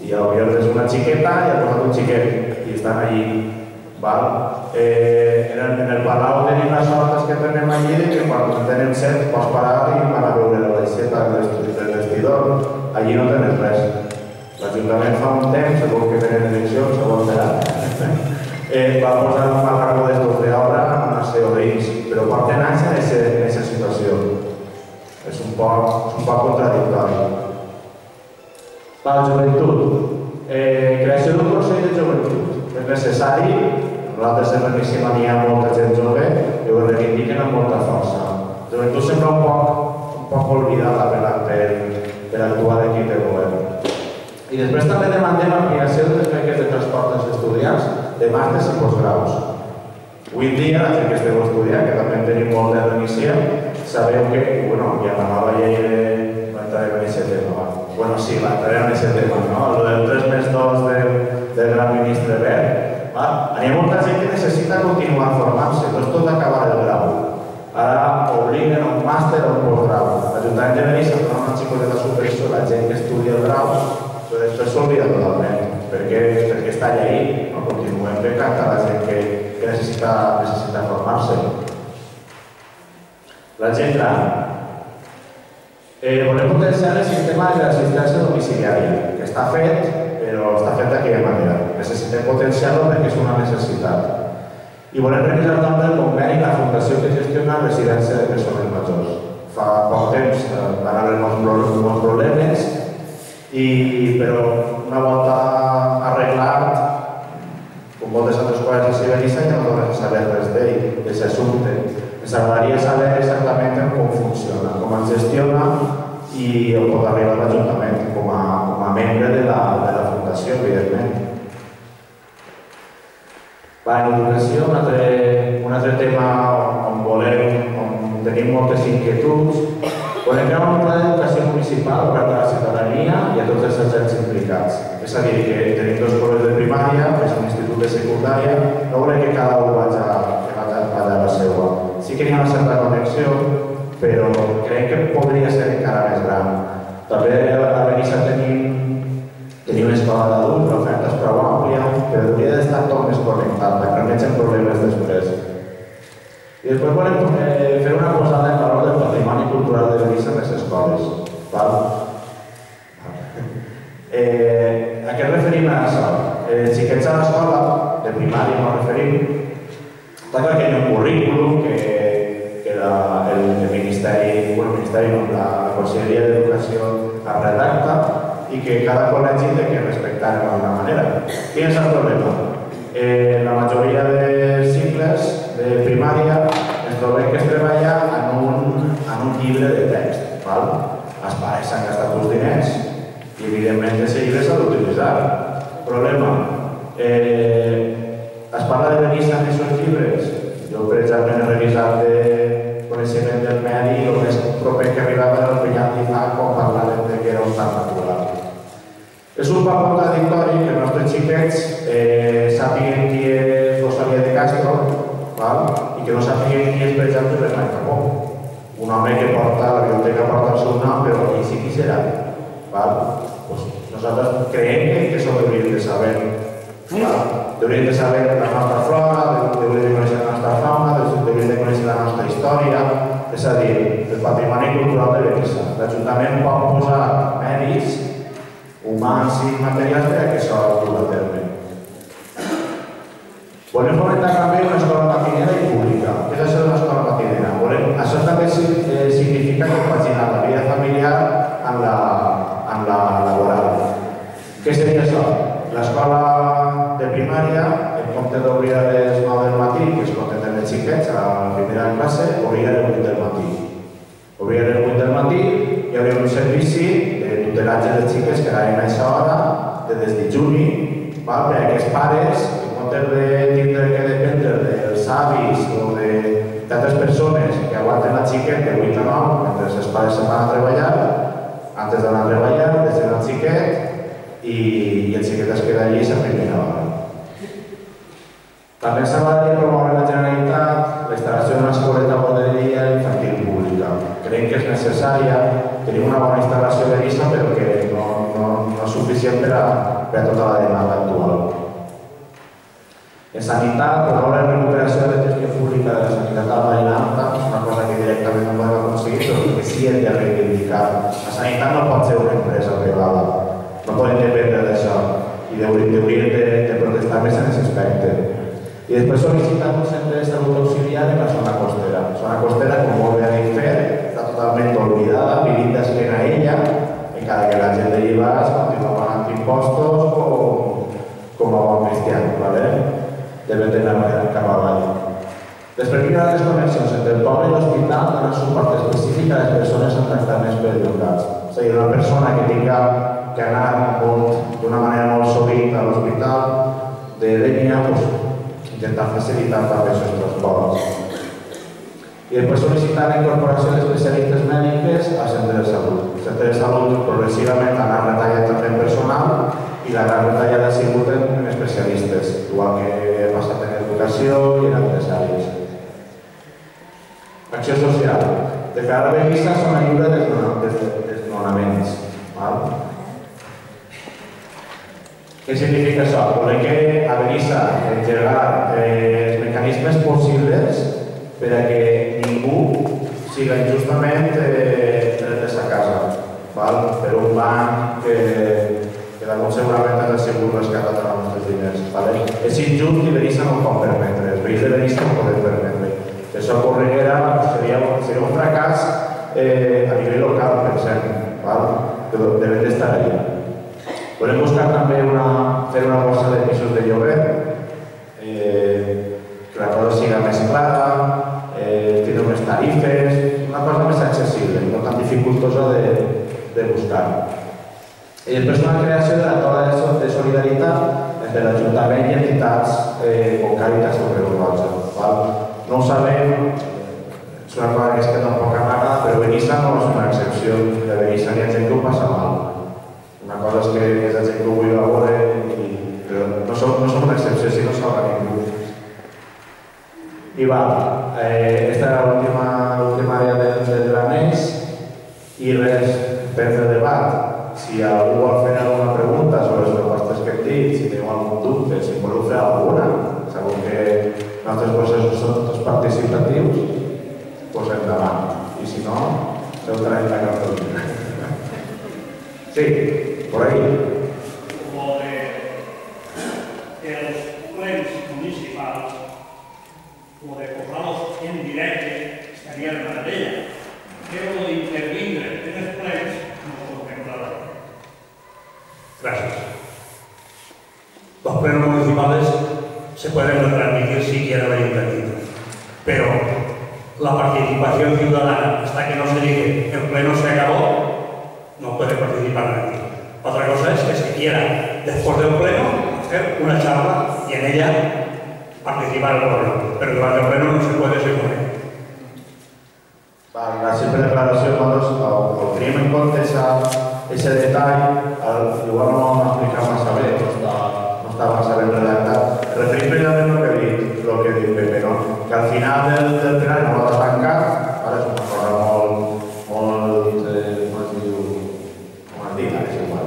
I llavors és una xiqueta i al costat un xiquet. I estan allí. En el palau tenim les hortes que tenem allí que quan tenen set pots parar i van a veure la deixeta del vestidor. Allí no tenen res. L'Ajuntament fa un temps, segur que tenen eleccions, segur que va posar un marracó d'estos d'obra amb una CO2, però porten anys en aquesta situació. És un poc contradictori. Per la joventut. Creació d'un Consell de Joventut. És necessari, nosaltres en Benissima n'hi ha molta gent jove i ho reivindiquen amb molta força. La joventut sembla un poc oblidada per actuar d'equip de govern. I després també demandem ampliació de les beques de transport dels estudiants de màsters i postgraus. Avui en dia, la gent que esteu estudiant, que també tenim molt de Benissa, sabeu que, hi ha la nova llei de... no entrarem en aquest tema, sí, entrarem en aquest tema, no? El del 3+2 del gran ministre Wert. Hi ha molta gent que necessita continuar formant-se, no és tot acabar el grau. Ara obliguen un màster o un postgrau. L'Ajuntament de Benissa, però una xica de la superació, la gent que estudia el grau, però després s'oblida totalment, perquè està allà ahí, no continuem becant a la gent que necessita formar-se. La gent gran. Volem potenciar el sistema de l'assistència domiciliària, que està fet, però està fet d'aquella manera. Necessitem potenciar-lo perquè és una necessitat. I volem revisar també el conveni i la fundació que gestiona la residència de persones majors. Fa poc temps van haver molts problemes, però una volta arreglat, com moltes altres coses a Sibelissa, ja no tornem a saber res d'ell, d'aquest assumpte. Ens agradaria saber exactament com funciona, com es gestiona i on pot arribar l'Ajuntament com a membre de la Fundació, evidentment. En educació, un altre tema on tenim moltes inquietuds, volem crear un pla d'educació municipal obert a la ciutadania i a tots els agents implicats. És a dir, que tenim dos col·legis de primària, és un institut de secundària, no volem que cada un vagi a la seva. Sí que hi ha una certa connexió, però crec que podria ser encara més gran. També a Benissa tenim una escola d'adults, l'oferta és prou àmplia, però hauria d'estar tot més connectat, perquè no tenen problemes després. I després volem fer una posada en valor del patrimoni cultural de Benissa en les escoles. A què ens referim a això? Xiquets a l'escola, de primària no referim, està clar que hi ha un currículum que el Ministeri, la Conselleria d'Educació es redacta i que cada col·legi té que respectar d'alguna manera. Quin és el problema? La majoria de cicles de primària es trobem que es treballa en un llibre de text. Els pares s'han gastat els diners i evidentment aquest llibre s'ha d'utilitzar. Problema, es parla de Benissa en aquests llibres. Jo, per exemple, he revisat de coneixement del medi i el més proper que arribava era el Penyat d'Izac quan parlaven que era un parc natural. És un poc contradictori que els nostres xiquets sàpiguen qui és Rosalía de Castro i que no sàpiguen qui és, per exemple, Bernat Capó. Un home que porta, la biblioteca porta el seu nom, però qui sí qui serà. Nosaltres creiem que això hauríem de saber. Hauríem de saber la nostra flora, hauríem de conèixer la nostra fauna, hauríem de conèixer la nostra història, és a dir, el patrimoni cultural de Benissa. L'Ajuntament pot posar medis humans i materials perquè això ho dugui a terme. Volem fomentar també una escola matinera i pública. Què és això d'una escola matinera? Això també significa compaginar la vida familiar amb la laboral. Què seria això? L'escola de primària, en compte d'obrir a les 9 del matí, que es contenten els xiquets a la primera classe, obrir a les 8 del matí. Obrir a les 8 del matí hi hauria un servici de tutelatge dels xiquets que anaven a aquesta hora, des de juny, perquè aquests pares, en compte de tindre que dependre dels avis o d'altres persones que aguanten la xiquet de 8 a 9, mentre els pares se'n van a treballar, antes d'anar a treballar, deixen el xiquet i el xiquet es queda allí a primera hora. També s'ha de promoure la Generalitat la instal·lació d'una escoleta guarderia infantil pública. Creiem que és necessària, tenim una bona instal·lació de Benissa, però que no és suficient per a tota la demanda actual. En sanitat, promoure la recuperació de la gestió pública de la sanitat albainanta és una cosa que directament no podem aconseguir, però que sí hem de reivindicar. La sanitat no pot ser una empresa privada. No podem dependre d'això i hauríem de protestar més en aquest aspecte. I després sol·licitar un centre de salut auxiliar en la zona costera. La zona costera, com molt bé ha dit Fer, està totalment oblidada, vivint d'esquena a ella, encara que la gent d'allí va continua pagant impostos com a bon cristià, deben d'anar cap avall. Després millorar les connexions entre el poble i l'hospital donant suport específic a les persones amb tractaments perllongats. És a dir, una persona que tinga que anar d'una manera molt sovint a l'hospital de línia, intentar facilitar també els seus transports. I després sol·licitar la incorporació d'especialistes mèdiques al centre de salut. El centre de salut progressivament ha anat retallant també en personal i la gran retallada ha sigut en especialistes, igual que ha passat en educació i en altres àrees. Acció social. Declarar Benissa zona lliure de desnonament. Què significa això? Volem que a Benissa engegar els mecanismes possibles per a que ningú siga injustament tret a casa, per un banc que damunt segurament ha sigut rescatat amb els nostres diners. És injust i Benissa no ho pot permetre, els veïns de Benissa no ho poden permetre. Si això ocorreguera seria un fracàs a nivell local, pensem, que devem d'estar allà. Volem buscar també fer una borsa de pisos de lloguer, que la cosa siga més clara, tindre unes tarifes, una cosa més accessible, no tan dificultosa de buscar. I després una creació de la taula de solidaritat entre l'Ajuntament i entitats com Càritas o Creu Roja. No ho sabem, és una cosa que és que tampoc m'agrada, però Benissa no és una excepció. De Benissa n'hi ha gent que ho passa mal. Una cosa és que és la gent que ho vull veure, però no som una excepció si no s'haurà ningú. I aquesta era l'última àrea del l'annex i res, prendre debat. Si algú vol fer alguna pregunta sobre les propostes que hem dit, si teniu algun dubte, si voleu fer alguna, sabeu que els nostres processos són tots participatius, doncs endavant. I si no, heu traient la cartolina. Sí, por ahí. Como de los plens municipals, o de posarlos en directe, estaria de meravella. Però d'intervindre en els plens no contemplarà. Gracias. Los plenos municipales se pueden retransmitir si quiere el ayuntamiento, pero la participación ciudadana, hasta que no se dice el pleno se acabó, no puede participar nadie. Otra cosa es que se quiera, después del pleno, hacer una charla y en ella participar el gobierno, pero durante el pleno no se puede seguir. Gràcies per la declaració, nosaltres tenim en compte aquest detall, igual no ho hem explicat massa bé, no està massa ben redactat. Referim precisament el que ha dit Pepe, que al final del plenari no l'ha tancat, ara és una cosa molt, com es diu, com es diu, és igual.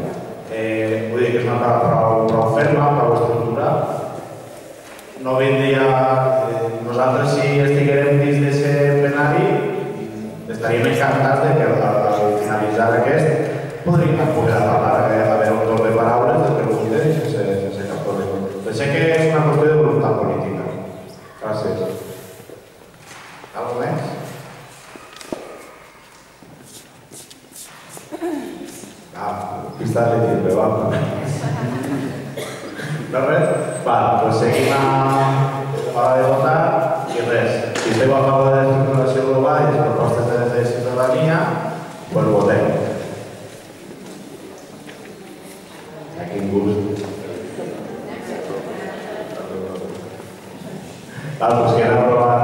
Vull dir que és una cosa prou ferma, prou estructura. No vindria, nosaltres si estiguérem dins d'aquest plenari, estaríem encantats que al finalitzar aquest podríem poder parlar, haver un torn de paraules, de preguntes, sense cap problema. Pensem que és una qüestió de voluntat política. Gràcies. Algo més? Pista de tiempo, va. No res? Doncs seguim a l'hora de votar i res. Si esteu a favor de l'estructuració global i les propostes de ciutadania, doncs votem. Quin gust. Doncs que han aprovat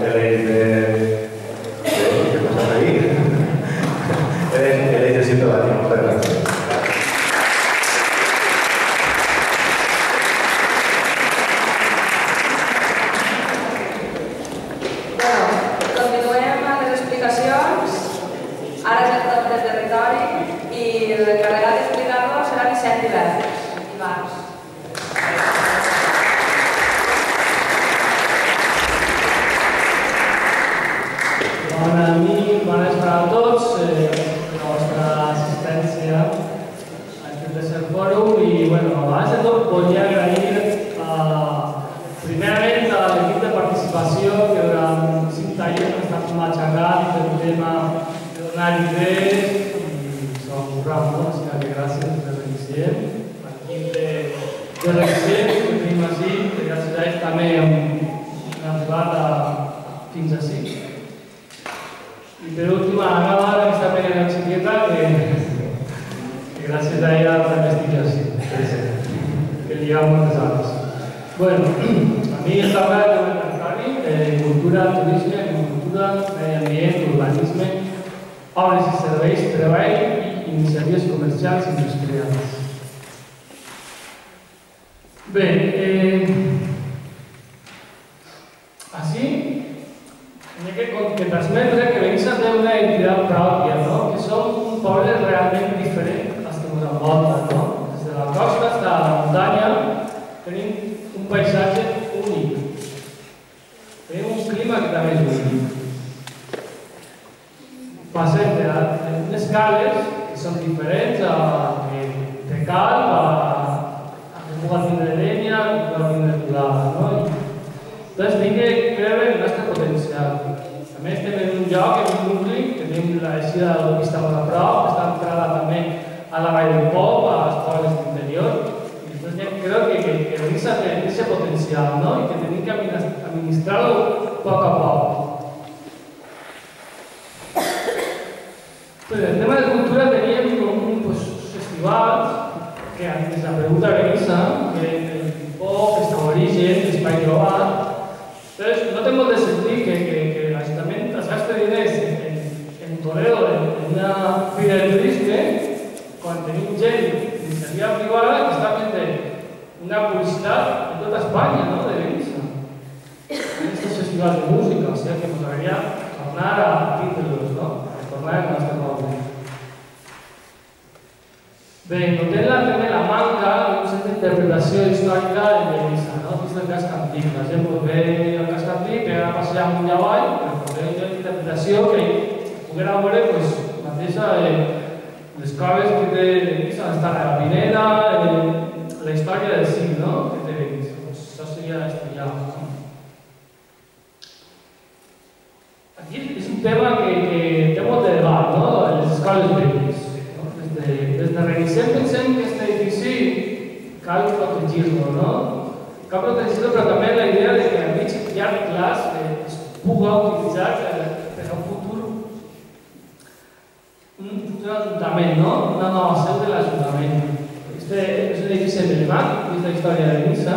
l'eix de... Què passa ahí? L'eix de ciutadania. Moltes gràcies. Ara és el torn del territori i l'encarregat d'explicar-lo serà Vicent Dimarts. Bona nit, bones per a tots, la vostra assistència a aquest fòrum i, abans de tot volia agrair primerament a l'equip de participació que durant 5 tallers han estat matxacant el tema de donar idees i s'ho currat molt, així que gràcies per l'Excient, l'equip de l'Excient que tenim així, que gràcies a ells també hem arribat fins ací. I per últim, a la meva aquesta pena xiqueta que gràcies a ella també estic així, que li ha moltes hores. A mi esta obra de Cantari, cultura, turisme, agricultura, medi ambient, urbanisme, obres i serveis, treball i iniciatives comercials i industrials. Bé, així, que transmetre que Benissa té una identitat pròpia, que som un poble realment diferent als que ens envolten, des de la costa fins a la unes cales que són diferents a de cal, a que puga tindre llenya, a que puga tindre curada, no? Entonces, tinc que creure en el nostre potencial. A més, estem en un lloc, en un nucli, que tenim l'eixida de l'autopista molt a prop, que està entrada també a la Vall del Pop, a les pobles d'interior. I entonces, creo que Benissa té aquest potencial, no? I que tenim que administrar-lo poc a poc. Pero en el tema de cultura teníamos pues, festivals que antes la pregunta Benissa, que el pop, que està origen, l'espai global. Entonces, no tengo de sentir que el Ayuntamiento gaste diners en Toledo, en una fira de turisme, quan tenim gent d'iniciativa privada que està fent una publicitat en tota Espanya, no?, de Benissa. En estos festivals de música, o sea que nos debería tornar a títulos, ¿no? Tornar al nostre poble. Bé, notem també la manca d'un certa interpretació històrica de Benissa, no? Dins del casc antic. La gent ve al casc antic, que va passejar amunt i avall, però poder una interpretació que poguera veure, doncs, mateixa les coves que té Benissa, on està la Pineda, la història del cim, no?, que té Benissa. Doncs això seria estudiar. Aquí és un tema que té molt de debat, no?, les escoles veïnes. Des de reiniciem pensem que aquest edifici cal protegir-lo, no? Cal protegir-lo, però també la idea de que a mig i llarg plaç es puga utilitzar per a un futur ajuntament, no? Una nova seu de l'Ajuntament. Este és un edifici emblemàtic dins la història de Benissa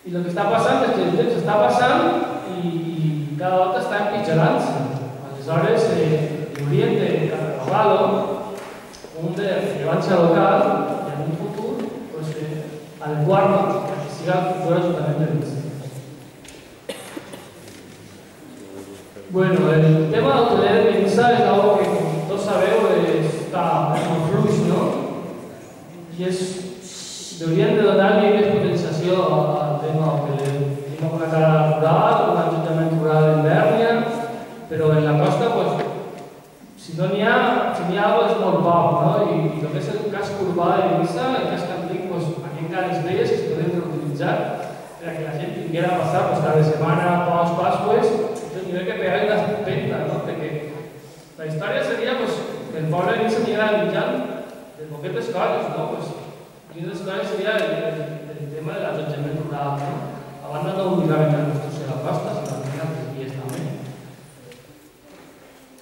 i el que està passant és que el temps està passant i cada volta està empitjorant-se. Aleshores, hauríem de catalogar-lo un de rellevància local i en un futur adequar-lo que siga el futur ajuntament de Benissa. Bueno, el tema d'hoteler de Benissa és algo que, com tots sabeu, està en flux, no? I hauríem de donar-li més potenciació al tema hoteler. Tenim una cara rural, un ajuntament rural en Bèrnia, però en la costa, si no n'hi ha, és molt poc, no? I el que és el casc urbà de Benissa, el casc antic, aquí encara les veies que es poden reutilitzar per que la gent vinguera a passar cada setmana, pocs Pasques, i no hi ha que pegar una espenta, no? Perquè la història seria que el poble de Benissa anirà mitjant de poquetes coses, no? Una de les coses seria el tema de l'allotjament rural, no? A banda no únicament la construcció de la costa, sinó també altres vies també.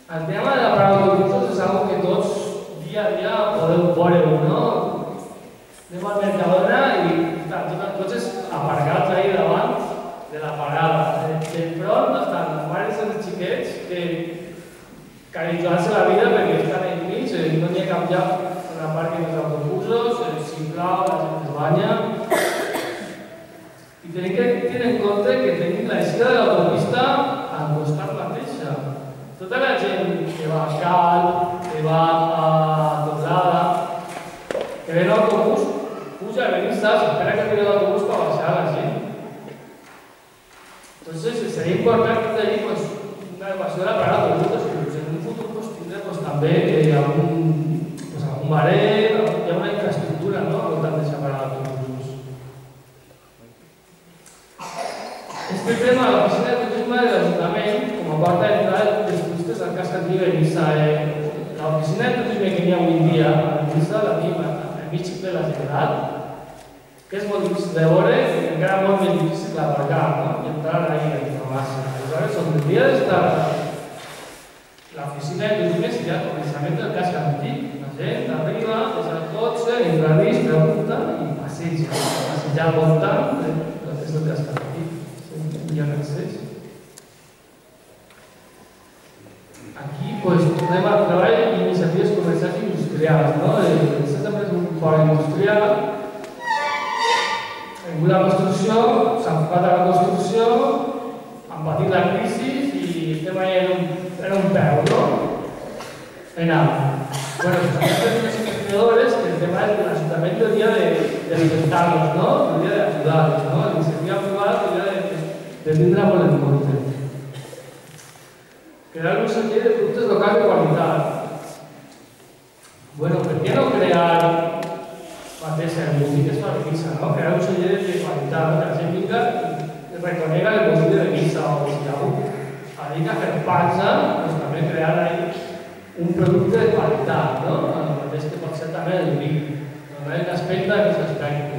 El tema de la parada d'autobusos és algo que tots dia a dia podeu veure, no? Anem al Mercadona i estan tots els cotxes aparcats ahí davant de la parada. D'enfront estan les mares i els xiquets que cal jugar-se la vida perquè estan enmig, no n'hi ha cap lloc on aparquen els autobusos, si plou, la gent es banya. I tenim que tenir en compte que tenim l'eixida de l'autopista al costat mateixa. Tota la gent que va a Cal, que va a Doblada, que ve l'autobús, puja a Benissa, s'espera que arribi l'autobús per baixar la gent. Entonces, seria important tenir una adequació de la parada d'autobusos, que en un futur tindrà també algun baret, hi ha una infraestructura al voltant d'aquesta parada d'autobusos. Este tema de l'oficina de turisme de l'Ajuntament, com a porta d'entrada dels turistes al casc antic de Benissa, l'oficina de turisme que hi ha avui en dia a Benissa la tenim enmig de la General, que és molt difícil de veure i encara molt més difícil d'aparcar, no? I entrar ahí a informar-se. Aleshores, on hauria d'estar l'oficina de turisme seria el començament del casc antic. La gent arriba, deixa el cotxe, entra dins, pregunta i passeja al voltant del casc antic. Hi ha accés. Aquí, tornem al treball d'iniciatives comercials i industrials, no? Això també és un port industrial. Hem la construcció, s'ha enfocat a la construcció, han patit la crisi i estem allà en un peu, no? En alt. Bueno, aquestes investigadores, que el tema de l'Ajuntament hauria d'intentar-los, no? Hauria d'ajudar-los, no? L'iniciativa privada hauria de tindre molt en compte. Crear un sentit de productes locals de qualitat. què no crear mateix música que es fa a Benissa, no? Crear un celler de qualitat, que la gent vinga i reconega el músic de Benissa, o si algú dedica a fer pansa, doncs també crear ahí un producte de qualitat, no? El mateix que pot ser també el vi, donar l'aspecte d'aquest aspecte.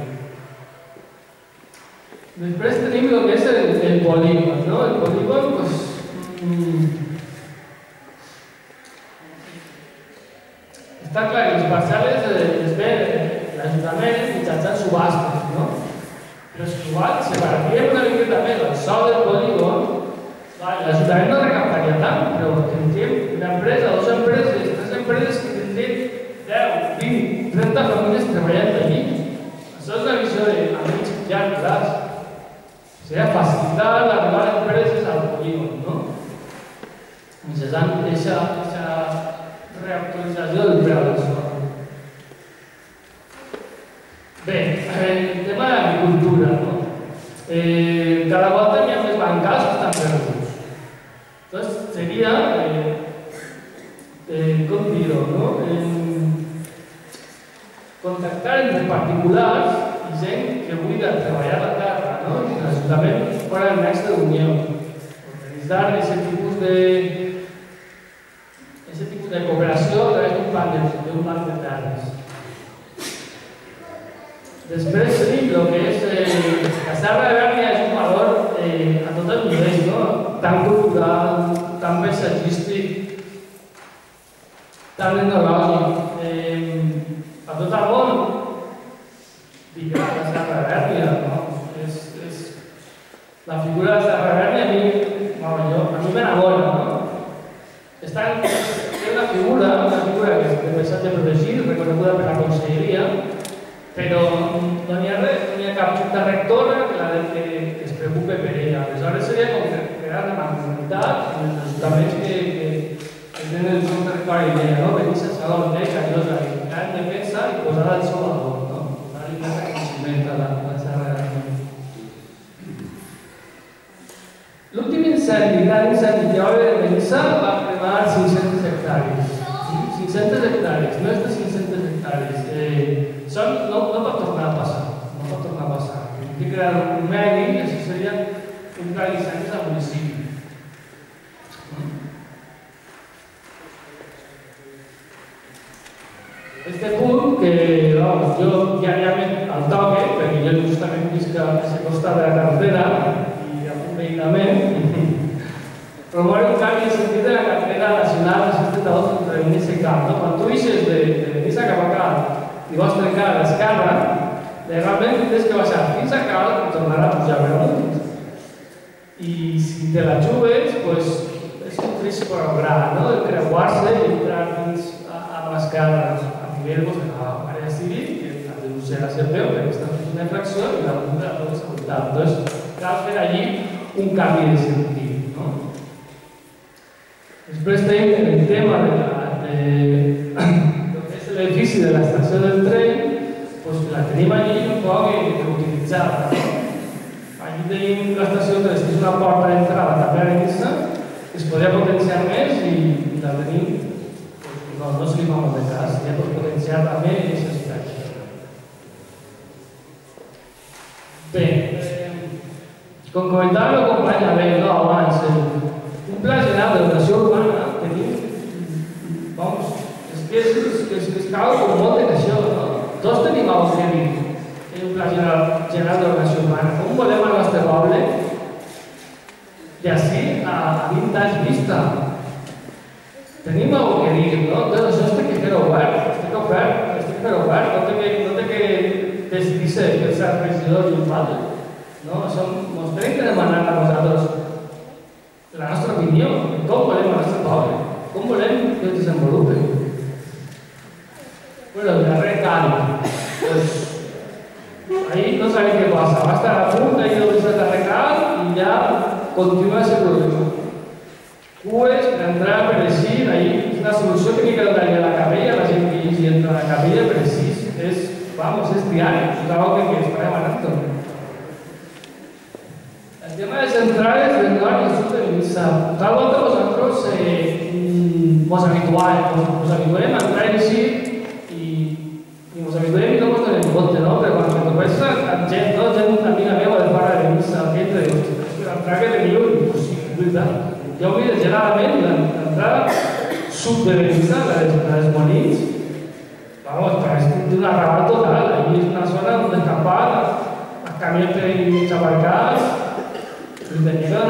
Després tenim el que és el polígon, no? El polígon, doncs, està clar que les parcel·les les ve l'Ajuntament mitjançant subhastes, no? Però si separaríem una miqueta més el sòl del polígon, l'Ajuntament no recaptaria tant, però tindríem una empresa, dues empreses, tres empreses que tindrien 10, 20, 30 famílies treballant allí. Això és la visió a mig llarg termini. Seria facilitar l'arribada d'empreses al polígon, no? Mitjançant aquesta reactualització del preu del sòl. Bé, el tema de l'agricultura, no? Cada volta hi ha més bancals que estan perduts. Entonces, seria, com dir-ho, no? Contactar entre particulars i gent que vulgui treballar la terra, no? I l'Ajuntament fora el nexe d'unió. Organitzar aquest tipus de cooperació a través d'un banc de terres. Després tenim el que és la serra de Bèrnia és un valor a tot el nivell, no? Tant cultural, tant paisatgístic, tant etnològic. A tot el món dic la serra de Bèrnia, no? La figura de la serra de Bèrnia a mi m'enamora, no? És una figura que és de paisatge protegit, reconeguda per la Conselleria, però no hi ha cap junta rectora que es preocupi per ella. Aleshores seria com crear una mancomunitat amb els ajuntaments que tenen el seu territori d'ella, no? Benissa, Salou, Callosa, crear en defensa i posar-la al seu valor, no? Donar-li més reconeixement a la serra de Bèrnia. L'últim incendi, gran incendi que va haver a Benissa va cremar 500 hectàrees. 500 hectàrees, més de 500 hectàrees. Això no pot tornar a passar, no pot tornar a passar. Hem de crear un medi i això seria un gran incendi al municipi. Este punt que jo diàriament el toque, perquè jo justament visc a aquest costat de la carretera i a un veïnament, promoure un canvi de sentit de la carretera nacional 632 entre Benissa i Camp. Quan tu eixes de Benissa cap a Camp i vols trencar a l'esquerra, legalment tens que baixar fins a Cal i tornar a pujar per amunt. I si te la jugues, és un trist programa, no? De creuar-se i entrar fins a l'esquerra a nivell de la Guàrdia Civil, que ha de ser la CPO, perquè està fent una infracció i la multa de la seguretat. Entonces, cal fer allí un canvi de sentit, no? Després tenim el tema de l'edifici de l'estació del tren, que la tenim allí un poc utilitzada. Allí tenim l'estació del tren, que és una porta d'entrada també a Benissa, que es podria potenciar més i la tenim, no se li fa molt de cas, ja pot potenciar també aquest aspecte. Bé, com comentava el company Abel abans, un pla general d'educació urbana tenim, és que es cau com molt en això, no? Tots tenim alguna cosa que dir en un pla general d'educació urbana. Com volem al nostre poble? I així, a 20 anys vista. Tenim alguna cosa que dir, no? Doncs això es té que fer obert, no té que decidir-se que és el regidor i un padre. No? Això ens tenim que demanar a nosaltres la nostra opinió, com volem el nostre poble, com volem que es desenvolupi. Bueno, el darrer canvi, ahí no sabem què passa, va estar a punt, ahí no el darrer canvi i ja continua aquest problema. Cues per entrar per així, ahí és una solució que hi ha que donar-li a la capella, la gent que hi entra a la capella per així, és diari, és una cosa que es farem a Nàctor. El tema de les entrades del nord i el sud de Benissa. Tal volta nosaltres ens habituem a entrar així i camions tècnics aparcats, tenia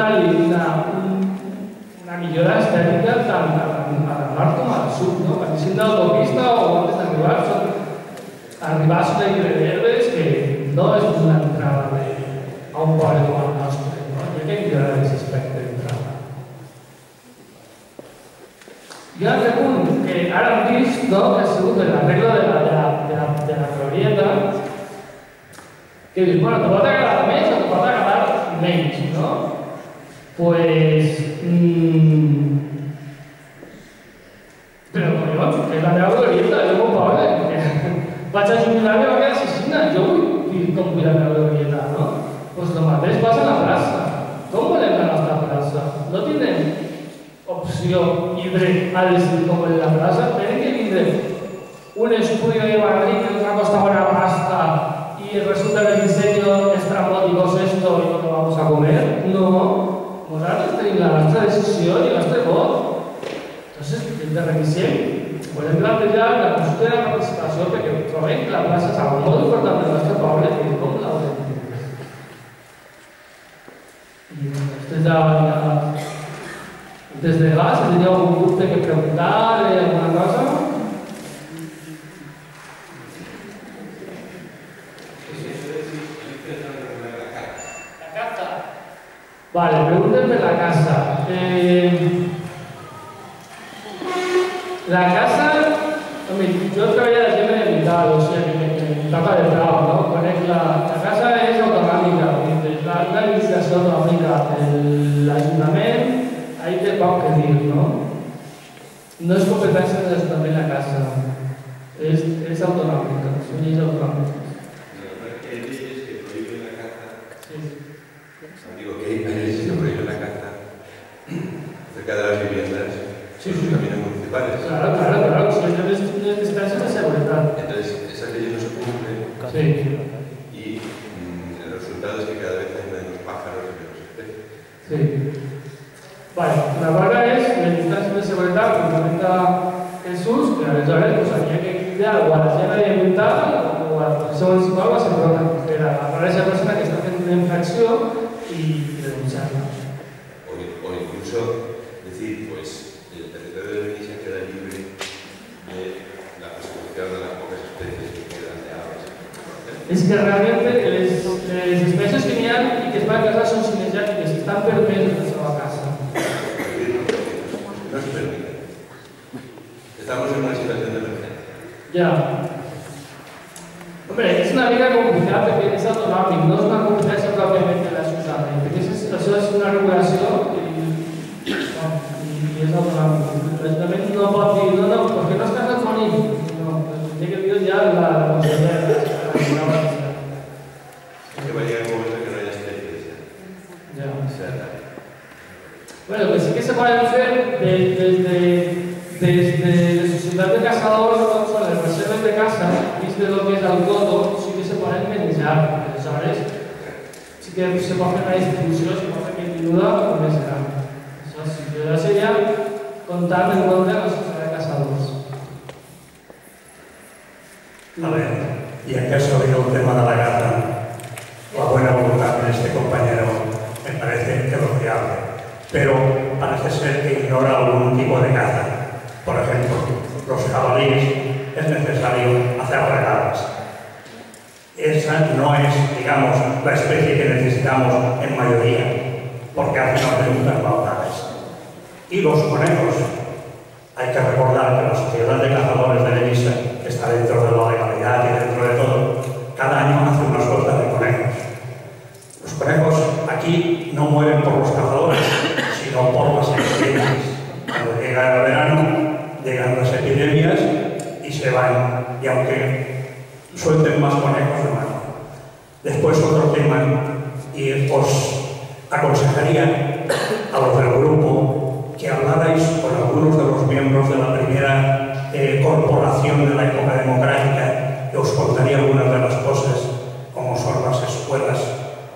una millora estètica tant al nord com al sud, no? Quan deixem d'autopista o antes d'arribar, són arribar a herbes que no és una entrada a un poble com el nostre, no? Hi ha que millorar aquest aspecte d'entrada. Hi ha un altre punt que ara hem vist, no? Que ha sigut l'arreglo de la glorieta, que dius, bueno, te pot agradar més o te pot agradar menys, no? Pues... Però, collons, que és la meva glorieta, jo m'ho poble. Vaig a jubilar i va quedar assassina. Jo vull com vull la meva glorieta, no? Pues el mateix passa a la plaça. Com volem la nostra plaça? No tindrem opció lliure a decidir com volem la plaça. Tenen que vindre un estudi de Madrid que nos ha costado una pasta y resulta que el diseño estrambótico es esto y no lo vamos a comer. No. Nosaltres tenim la nostra decisió i el nostre vot. Entonces, de revisem, podem plantejar la consulta de la participació perquè trobem que la plaça és algo molt important del nostre poble i com la volem. I després des de là, si teniu algun dubte que preguntar, alguna cosa? La carta. Vale, pregunten per la casa. La casa, jo treballo a la gent mediambiental, o sigui, que em toca de prou, no? Conec la casa és autonòmica, l'administració autonòmica, l'Ajuntament, ahí té poc que dir, no? No és competència de l'Ajuntament la casa, és autonòmica, són lleis autonòmiques. Hay leyes que prohíben la caza. Sí. Digo que hay leyes que prohíben la caza cerca de las viviendas, Sí, los caminos municipales. Claro, si hay distancias de seguridad. Entonces, esas leyes no se cumplen Sí. y el resultado es que cada vez hay menos pájaros y menos especies. Sí. Vale, la cosa és les distàncies de seguretat que comenta Jesús, que aleshores pues, havia que cridar o a la gent mediambiental o a la protecció municipal o a esa persona que està fent una infracció i denunciar-la. O incluso decir, pues, el territorio de Benissa queda libre de la persecución de las pocas especies que quedan de aves. És que realment les espècies que n'hi ha i que es van casar són cinegètiques i estan permeses de la seva casa. No se permite. Estamos en una situación de emergencia. Ya. Hombre, es una mica complicat perquè és autonòmic, no és una competència pròpiament de l'Ajuntament, perquè això és una regulació i és autonòmic. L'Ajuntament no pot dir, no, perquè no és casa autonòmic. No, té que dir ja la consellera. Que va a llegar un momento que no haya especies. Ya. Exacte. Bueno, pues sí que se pueden hacer desde la sociedad de cazadores, son las reservas de caza, desde lo que es el coto, sí que se pueden manejar, ¿sabes? Sí que se puede hacer una distribución, se puede hacer que duda, pues será. Eso sí, yo ya sería contar en contra de la sociedad de cazadores. A ver, ya que has oído el tema de la gata, la buena voluntad de este compañero me parece elogiable, pero parece ser que ignora algún tipo de caza. Por ejemplo, los jabalíes es necesario hacer regadas. Esa no es, digamos, la especie que necesitamos en mayoría, porque hacen auténticas maldades. Y los conejos, hay que recordar que la Sociedad de Cazadores de Benissa está dentro de la legalidad y dentro de todo, cada año hace unas costas de conejos. Los conejos aquí no mueren por los cazadores, sino por las epidemias. Cuando llega el verano, llegan las epidemias y se van, y aunque suelten más conejos, se van. Después otro tema, y os aconsejaría a los del grupo que hablarais con algunos de los miembros de la primera corporación de la época democrática, que os contaría algunas de las cosas, como son las escuelas,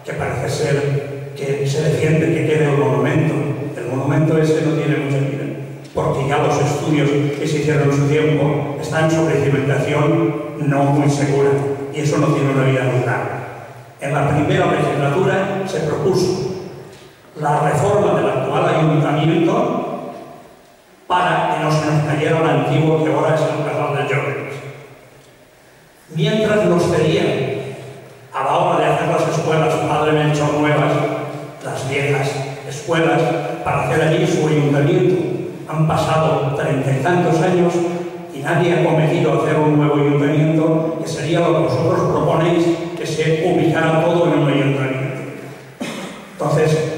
que parece ser que se defiende que quede el monumento. El monumento ese no tiene mucha vida, porque ya los estudios que se hicieron en su tiempo están sobre cimentación no muy segura, y eso no tiene una vida muy larga. En la primera legislatura se propuso la reforma del actual ayuntamiento para que no se nos cayera el antiguo que ahora es el Casal de Llobregat. Mientras nos pedían, a la hora de hacer las escuelas Padre Melchor nuevas, las viejas escuelas, para hacer allí su ayuntamiento, han pasado 30 y tantos años y nadie ha cometido hacer un nuevo ayuntamiento, que sería lo que vosotros proponéis, que se ubicara todo en un ayuntamiento. Entonces,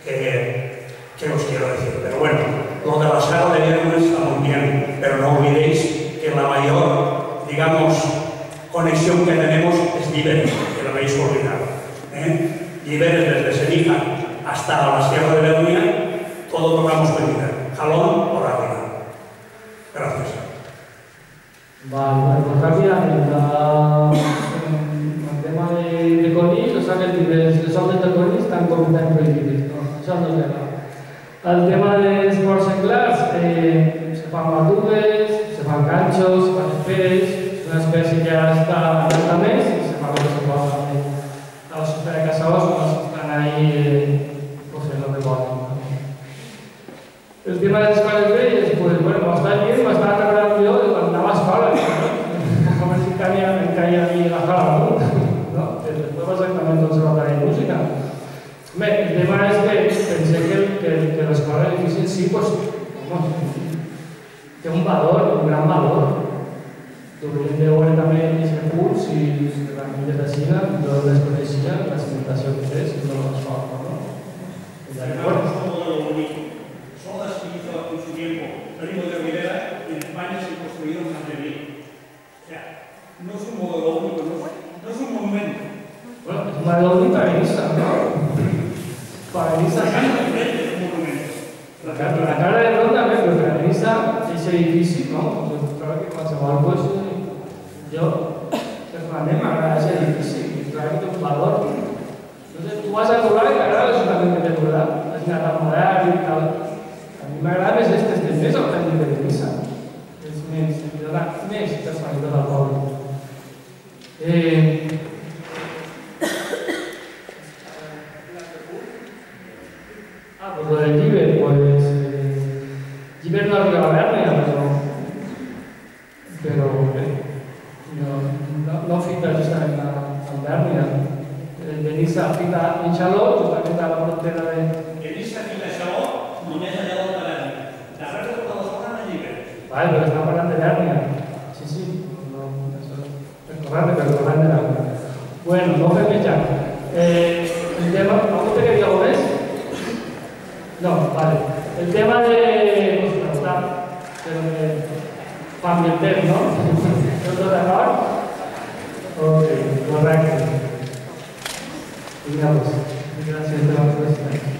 ¿qué os quiero decir? Pero bueno, lo de la sala de viernes está muy bien, pero no olvidéis que la mayor, digamos, conexión que tenemos es Llíberes, que lo habéis olvidado. Llíberes desde Sevilla hasta la Sierra de Bernia, todo tocamos con Llíberes. Jalón por arriba. Gracias. Vale, pues rápidamente, el tema de Conills, o sea que els obres de Conills estan completament prohibits, no? Això no és legal. El tema dels esports senglars, se fan batudes, se fan ganxos, se fan esperes, és una espècie que ja està a més i se fa el que se posa a la sofera de caçadors quan estan ahí pues en lo que poden. El tema de les escoles velles, pues bueno, m'estava dient, m'estava recordant jo de quan anava a escola, a veure si em caia a mi la sala, no? Després vaig exactament al conservatori de música. Bé, el tema és que pensé que l'escola d'edifici en si, pues, té un valor, un gran valor. Hauríem de veure també aquest curs i les milles de Xina, jo les coneixia, la cimentació que té, si no les fa, no? Son las que hizo en su tiempo Primo de Rivera, en España se construyeron más de 1000. O sea, no es un modelo único, no es un monumento. Bueno, es un modelo único para Benissa, ¿no? Para Benissa sí. Es un monumento. La cara de Ronda, pero para Benissa ese edifici, no? Claro que qualsevol, pues, jo, personalment m'agrada ese edifici, claro que té un valor. Entonces, tu vas a Colar i t'agrada l'Ajuntament de Colar, és una tan modern i tal. A mi m'agrada més és més autèntic de Benissa. És més, li dona més personalitat al poble. Pues lo del Llíber, pues... Llíber no arriba a Bèrnia, però no fita justament a Bèrnia. Benissa fita en Xaló, justament a la frontera de... Benissa fita a Xaló, només allà del Bèrnia. Darrere de tota la zona de Llíber. Vale, però estem parlant de Bèrnia. Sí. Recordant de Bèrnia. Bueno, no fem menjar. El tema... ¿Algú té que dir alguna més? No, vale. El tema de... Pues preguntar, pero de... Familiar, ¿no? ¿Nosotros de acabar? Ok, correcto. Digamos, gracias por la presentación.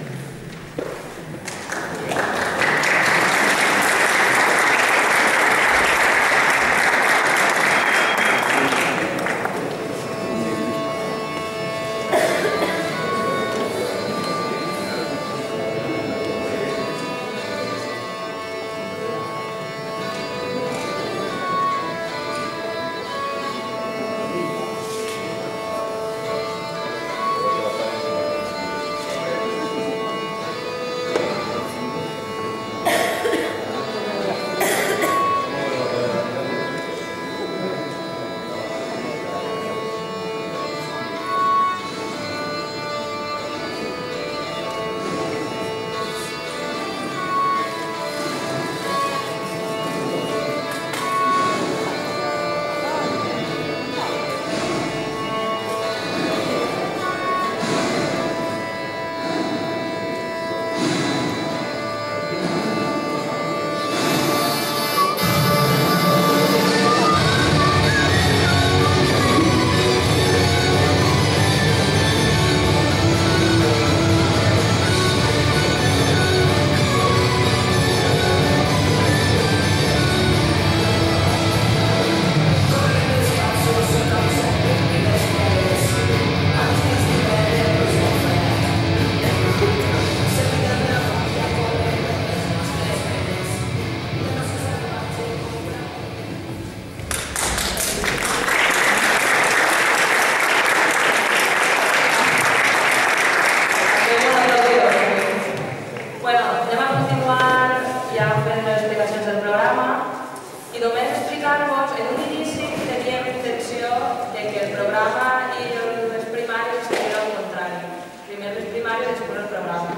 explicar-vos, en un inici teníem intenció de que el programa i les primàries estiguin al contrari. Primer les primàries i després el programa.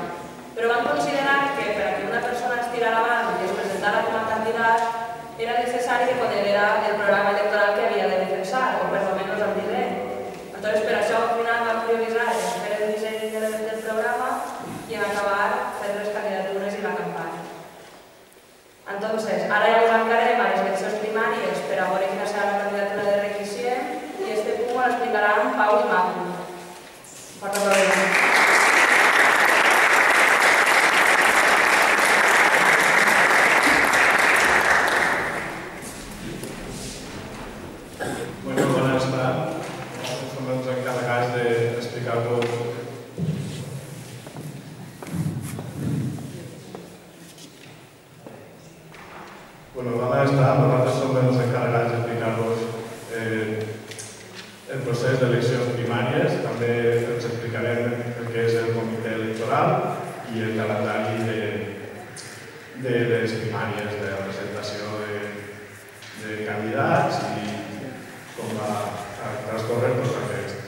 Però vam considerar que per a que una persona es tirara avant i es presentara com a candidat era necessari que coneguera el programa electoral que havia de defensar, o per almenys el disseny. Entonces, per això al final vam prioritzar fer el disseny del programa i en acabar fer les candidatures i la campanya. Entonces, ara ja us encarem a les eleccions primàries per a veure quina serà la candidatura de requisient i este punt l'explicaran Pau i Macu. Per favor. Nosaltres som els encarregats d'explicar-vos el procés d'eleccions primàries. També els explicarem el que és el comitè electoral i el calendari de les primàries, de la presentació de candidats i com va transcorrer tot aquest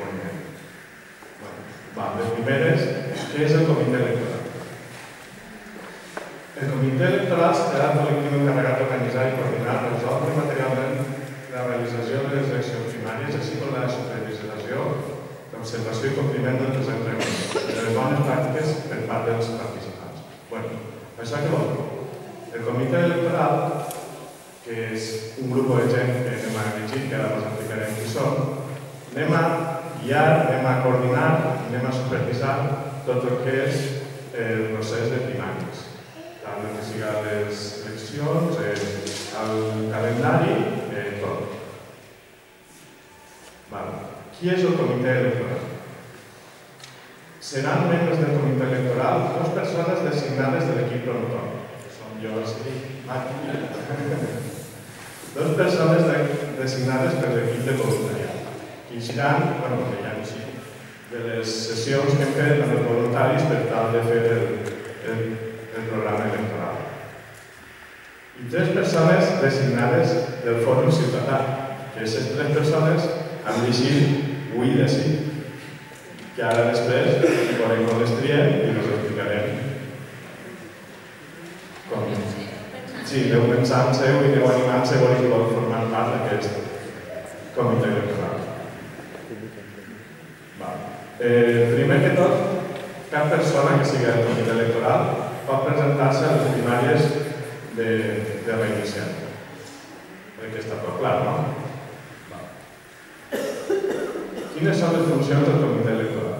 moviment. Les primeres, què és el comitè electoral? El comitè electoral serà el col·lectiu encarregat d'organitzar i coordinar, resoldre materialment la realització de les eleccions primàries, així com la supervisió, l'observació i compliment dels presents reglaments, de les bones pràctiques per part dels participants. Això què vol dir? El comitè electoral, que és un grup de gent que anem a elegir, que ara us explicarem qui són, anem a guiar, anem a coordinar, anem a supervisar tot el que és el procés de primàries. Tant que siga les eleccions, el calendari, tot. Qui és el comitè electoral? Seran membres del comitè electoral dues persones designades de l'equip promotor. Som jo, sí, dues persones designades per l'equip de voluntariat. Que seran, que ja no sí, de les sessions que hem fet amb els voluntaris per tal de fer el programa electoral. I tres persones designades del Fòrum Ciutadà, que aquestes tres persones han llegit avui d'ací, que ara després veurem com les triem i us explicarem com. Sí, aneu pensant-se i aneu animant-se a veure qui vol formar part d'aquest comitè electoral. Primer que tot, cap persona que sigui del comitè electoral pot presentar-se a les primàries de reiniciant. Crec que està tot clar, no? Quines són les funcions del comitè electoral?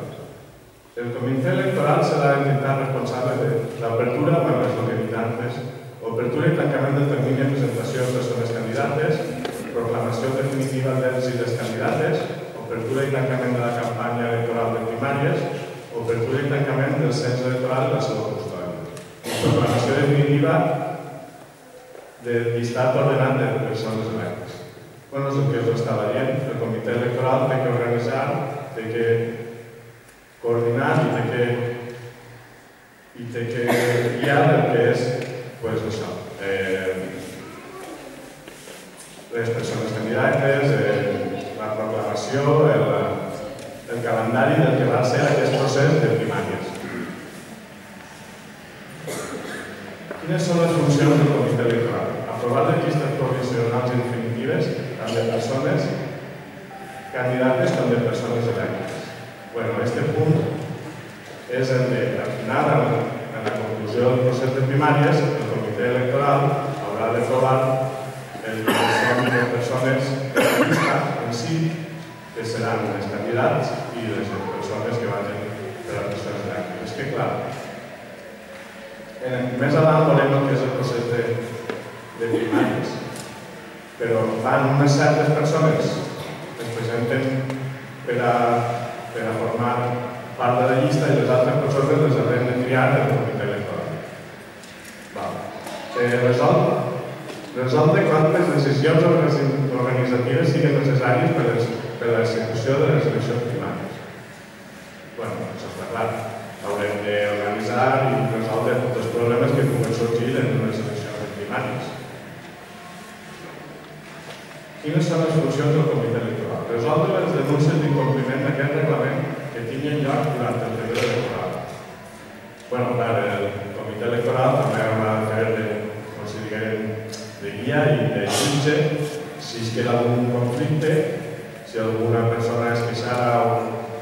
El comitè electoral serà l'entitat responsable de l'obertura per les localitats, obertura i tancament del termini de presentació de persones candidates, proclamació definitiva dels i les candidates, obertura i tancament de la campanya electoral de primàries, obertura i tancament del cens electoral i la seva custòdia. Proclamació definitiva del llistat ordenat de persones electes. És el que us estava dient. El comitè electoral té que organitzar, té que coordinar i té que guiar el que és això. Les persones candidates, la proclamació, el calendari del que va ser aquest procés de primàries. Quines són les funcions del comitè electoral? Aprovar les llistes provisionals i definitives tant de persones candidates com de persones electes. Aquest punt és el de, al final, en la conclusió del procés de primàries, el comitè electoral haurà d'aprovar el que són les persones de la llista en si, que seran els candidats i les persones que vagin per a les persones electes. És que, clar, més avant veurem el que és el procés de primàries, però van unes certes persones que es presenten per a formar part de la llista i les altres persones les haurem de triar del comitè electoral. Resoldre quantes decisions organitzatives siguin necessàries per a l'execució de les eleccions primàries. Això està clar. Haurem d'organitzar i resoldre tots els problemes que puguen sorgir en unes eleccions primàries. quines són les funcions del comitè electoral. Resoldre les denúncies d'incompliment d'aquest reglament que tinguin lloc durant el període electoral. Bueno, clar, el comitè electoral també haurà de fer com si diguem, de guia i de jutge si es queda algun conflicte, si alguna persona es queixara o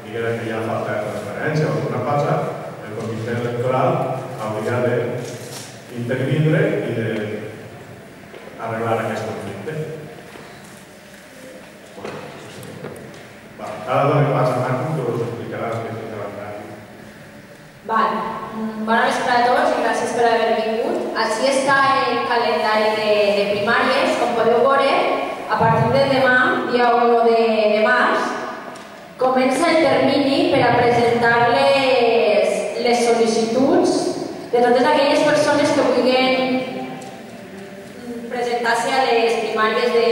diguera que hi ha falta de transparència o alguna cosa, el comitè electoral hauria d'intervindre i d'arreglar aquest conflicte. Ara donem pas a Marco, que us explicarà el que és el calendari. Bona vesprada a tots i gràcies per haver vingut. Així està el calendari de primàries. Com podeu veure, a partir de demà, dia 1 de març, comença el termini per a presentar les sol·licituds de totes aquelles persones que vulguin presentar-se a les primàries de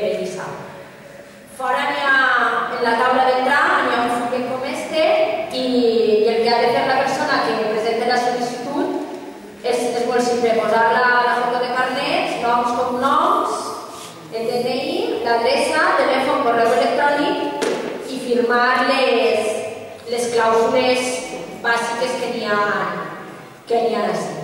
Benissa. Fora n'hi ha, en la taula d'entrar, n'hi ha un fullet com este i el que ha de fer la persona que presenta la sol·licitud és molt simple, posar la foto de carnets, noms, cognoms, el DNI, l'adreça, telèfon, correu electrònic i firmar les clàusules bàsiques que n'hi ha així.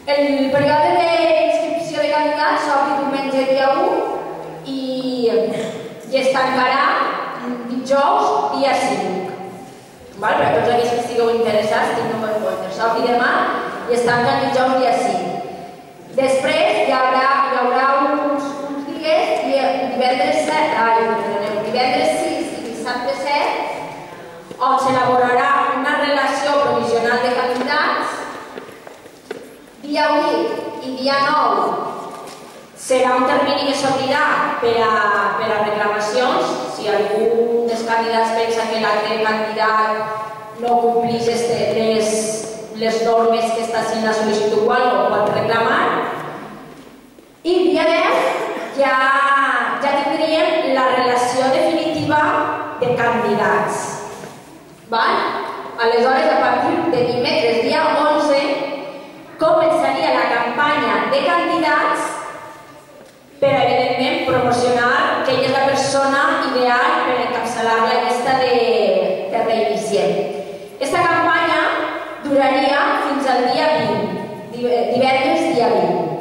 El període d'inscripció de candidats s'obri diumenge dia 1 i es tancarà dijous dia 5. Per a tots aquells que estigueu interessats, tinc número en compte. S'obri demà i es tanca el dijous dia 5. Després hi haurà uns dies, divendres 6 i dissabte 7, on s'elaborarà una relació provisional de candidats. Dia 8 i dia 9 serà un termini que s'obrirà per a reclamacions. Si algun dels candidats pensa que l'altre candidat no compleix les normes que està sent la sol·licitud o alguna cosa, pot reclamar. I dia 10 ja tindríem la relació definitiva de candidats. Aleshores, a partir de dimecres, dia 11, començaria la campanya de candidats per, evidentment, promocionar que ella és la persona ideal per encapçalar la llista de reinicient. Aquesta campanya duraria fins al dia 20, divendres dia 20.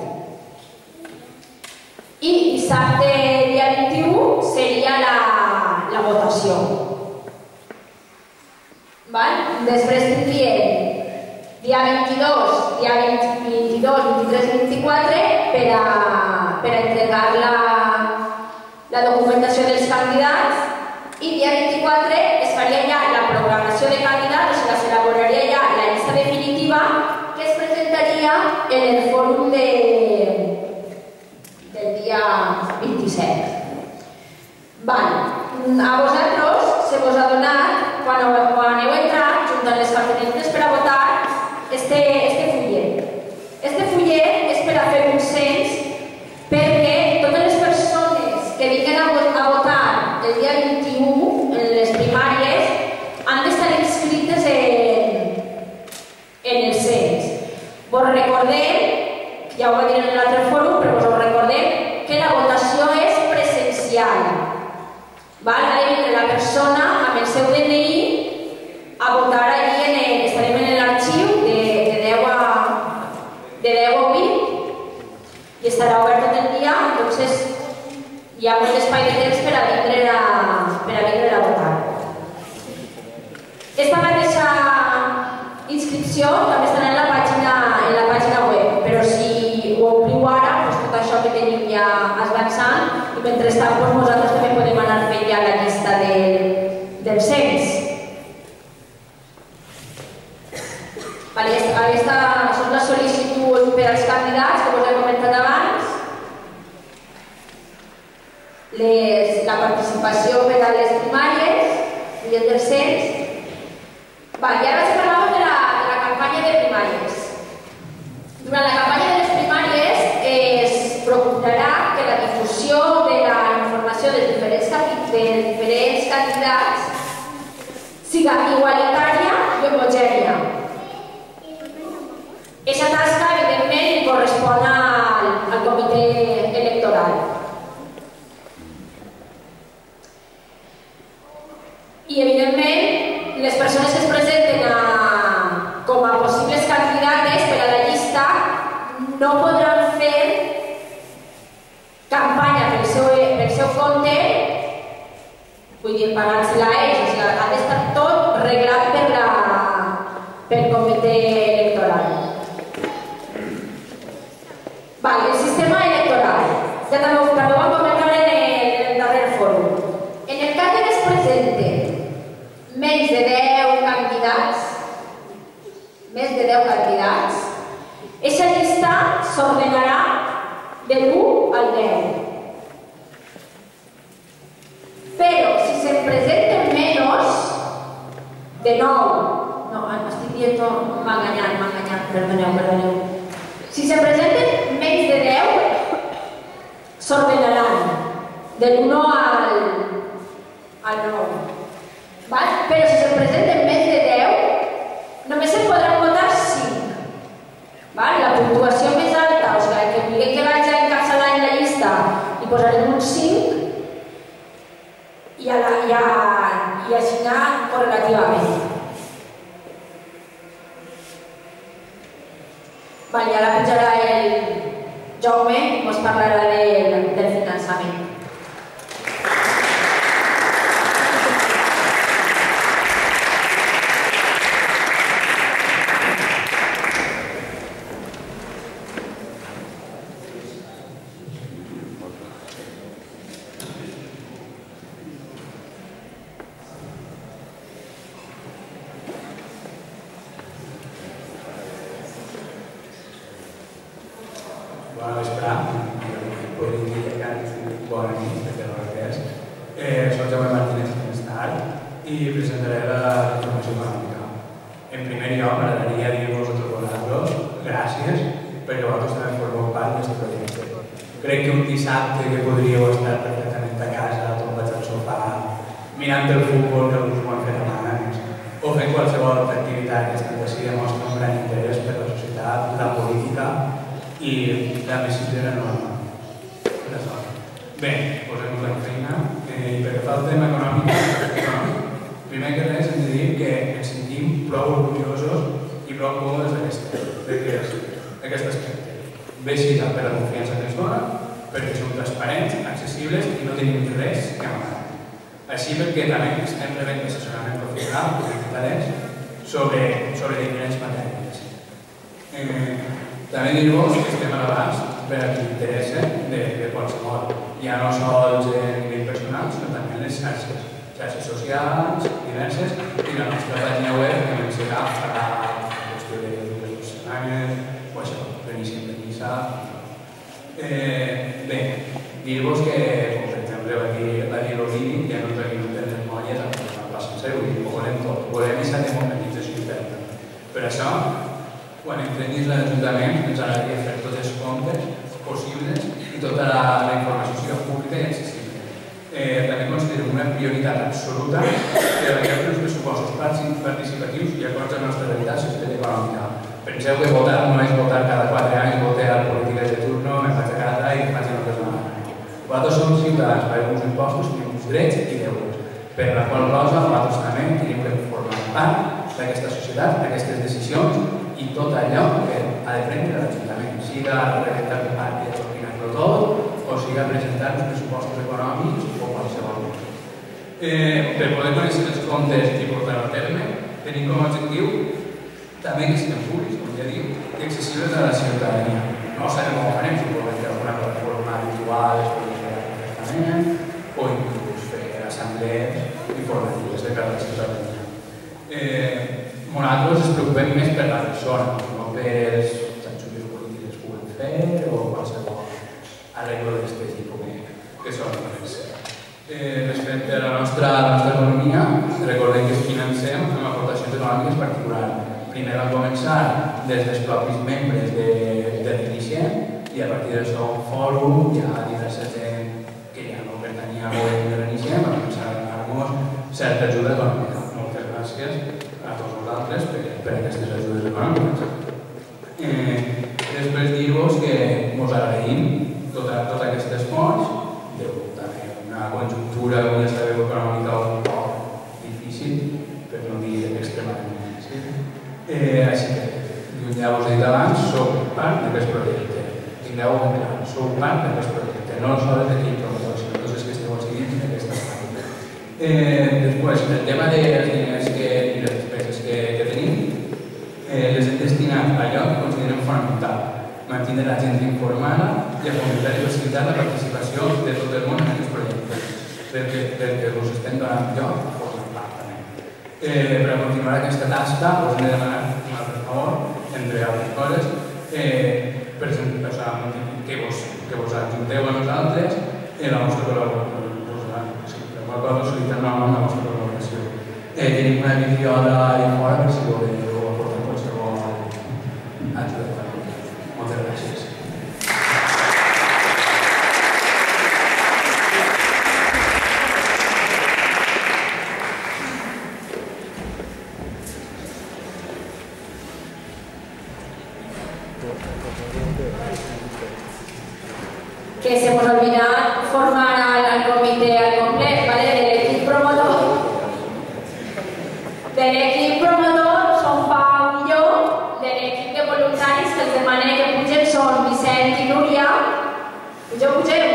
I dissabte dia 21 seria la votació. Després tindríem dia 22, dia 22, 23 i 24 per a entregar la documentació dels candidats i dia 24 es faria ja la programació de candidats, o sigui, s'elaboraria ja la llista definitiva que es presentaria en el fòrum del dia 27. A vosaltres se vos ha donat, quan heu entrat, junt amb les carpetetes per a votar, este fullet. Este fullet és per a fer un cens perquè totes les persones que vinguin a votar el dia 21 en les primàries han d'estar inscrites en el cens. Vos recordem, ja ho va dir en l'altre fòrum, però vos recordem que la votació és presencial. Ha de vindre la persona amb el seu DNI a votar allí, estarem en l'arxiu de 10 a 8 i estarà obert tot el dia, entonces hi ha molt espai de temps per a vindre a votar. Esta mateixa inscripció també estarà en la pàgina web, però si ho ompliu ara, tot això que tenim ja avançant i mentrestant nosaltres també podem anar fent ja la llista del cens. Aquesta és la sol·licitud per als candidats que us he comentat abans. La participació per a les primàries i el del cens. I ara us parlàvem de la campanya de primàries. Durant la campanya de les primàries es procurarà que la difusió de la informació dels diferents candidats siga igualitària i homogènia. Aquesta tasca, evidentment, correspon al comitè no podran fer campanya pel seu compte, vull dir, pagant-se-la a ells, o sigui, ha d'estar tot reglat pel comitè electoral. Vale, el sistema electoral. Ja també ho vam comentar en el darrer fòrum. En el cas que es presenten menys de 10 candidats, aquesta llista s'ordenarà de l'1 al 10. Però si se'n presenten menys de 9, no, estic dient, m'ha enganyat, perdoneu. Si se'n presenten menys de 10, s'ordenaran de l'1 al 9. Però si se'n presenten més de 10, només se'n podran votar 5. La puntuació més alta, o sigui, que vulgui que vaig a encapçalar en la llista i posarem un 5 i així anar correlativament. I ara pujarà el Jaume i ens parlarà del finançament. Bona vesprà, podem dir que bona nit, perquè no és. Soc Jaume Martínez Finestar i presentaré la informació econòmica. En primer lloc, m'agradaria dir-vos a tots vosaltres gràcies perquè vosaltres també formeu part d'aquest projecte. Crec que un dissabte que podríeu estar perfectament a casa, tombats al sofà, mirant el futbol que us ho han fet abans, o fent qualsevol activitat que així demostra un gran interès per la societat, la política i la necessitat enorme. Bé, posem-nos en feina i pel que fa al tema econòmic, primer que res hem de dir que ens sentim prou orgullosos i prou còmodes d'aquest aspecte. Bé siga per la confiança que ens dona, perquè som transparents, accessibles i no tenim res que amagar. Així perquè també estem rebent assessorament professional sobre diferents matèries. També dir-vos que estem a l'abast per a qui interessa de qualsevol, ja no sols a nivell personal, sinó també en les xarxes socials diverses i la nostra pàgina web que m'ensenyarà farà qüestió de 2 setmanes o això, l'inici de missa. Bé, dir-vos que, com per exemple va dir l'Ovidi, ja no tenim les molles amb la plaça en seu, ho volem tot, volem aquesta democratització interna. Per això, quan entrem dins l'Ajuntament ens agradaria fer tots els comptes possibles i tota la informació pública i accessible. També considerem una prioritat absoluta treballar per els pressupostos participatius i acords amb la nostra realitat social i econòmica. Penseu que votar no és votar cada 4 anys, votar a polítiques de turno, me faig a casa i faig una cosa malament. Vosaltres som ciutadans, paguem uns impostos i uns drets i deures, per la qual cosa vosaltres també tenim que formar part d'aquesta societat, d'aquestes decisions i tot allò que ha de prendre l'Ajuntament, siga redactar un pacte i opinar-lo tot, o siga presentar uns pressupostos econòmics o qualsevol cosa. Per poder conèixer els comptes i portar a terme, tenim com a objectiu també que siguin públics, com ja dic, i accessibles a la ciutadania. No sabem com ho farem, si podem fer alguna plataforma virtual, es podem fer perfectament, o inclús fer assemblees informatives de cada ciutadania. Nosaltres ens preocupem més per la persona, no per els xanxullos polítics que puguem fer o qualsevol arreglo d'aquest tipus que són només. Respecte a la nostra economia, recordem que es financem amb aportacions econòmiques particulars. Primer van començar des dels propis membres de l'Iniciem i a partir del segon fòrum hi ha diversa gent que ja no pertanyia al govern de l'Iniciem a començar a donar-nos certa ajuda econòmica. Moltes gràcies a tots vosaltres per aquestes ajudes econòmiques. Després dir-vos que us agraïm tot aquest esforç, degut a una conjuntura, com ja sabeu, econòmica un poc difícil, per no dir extremadament difícil. Així que, ja us he dit abans, soc part d'aquest aquest projecte. Tingueu en clar, sou part d'aquest projecte, no sols d'aquell promotor, sinó tots els que esteu seguint aquesta part. Després, el tema dels diners i les despeses que tenim, les hem destinat a allò que considerem fonamental, mantenir la gent informada i a fomentar i facilitar la participació de tot el món en aquests projectes, perquè us estem donant lloc a formar part també. Per a continuar aquesta tasca, us hem de demanar un altre favor, entre altres coses, que vos ajunteu a nosaltres en la vostra col·laboració. Solicitar novament la vostra col·laboració. Tenim una vidriola allà fora per si voleu aportar qualsevol ajuda. Moltes gràcies. Que se nos olvida formar al comité al completo, ¿vale? Del equip promotor són Pau i jo, de l'equip de voluntaris que els demanem que pugen són Vicent i Núria. Pugeu.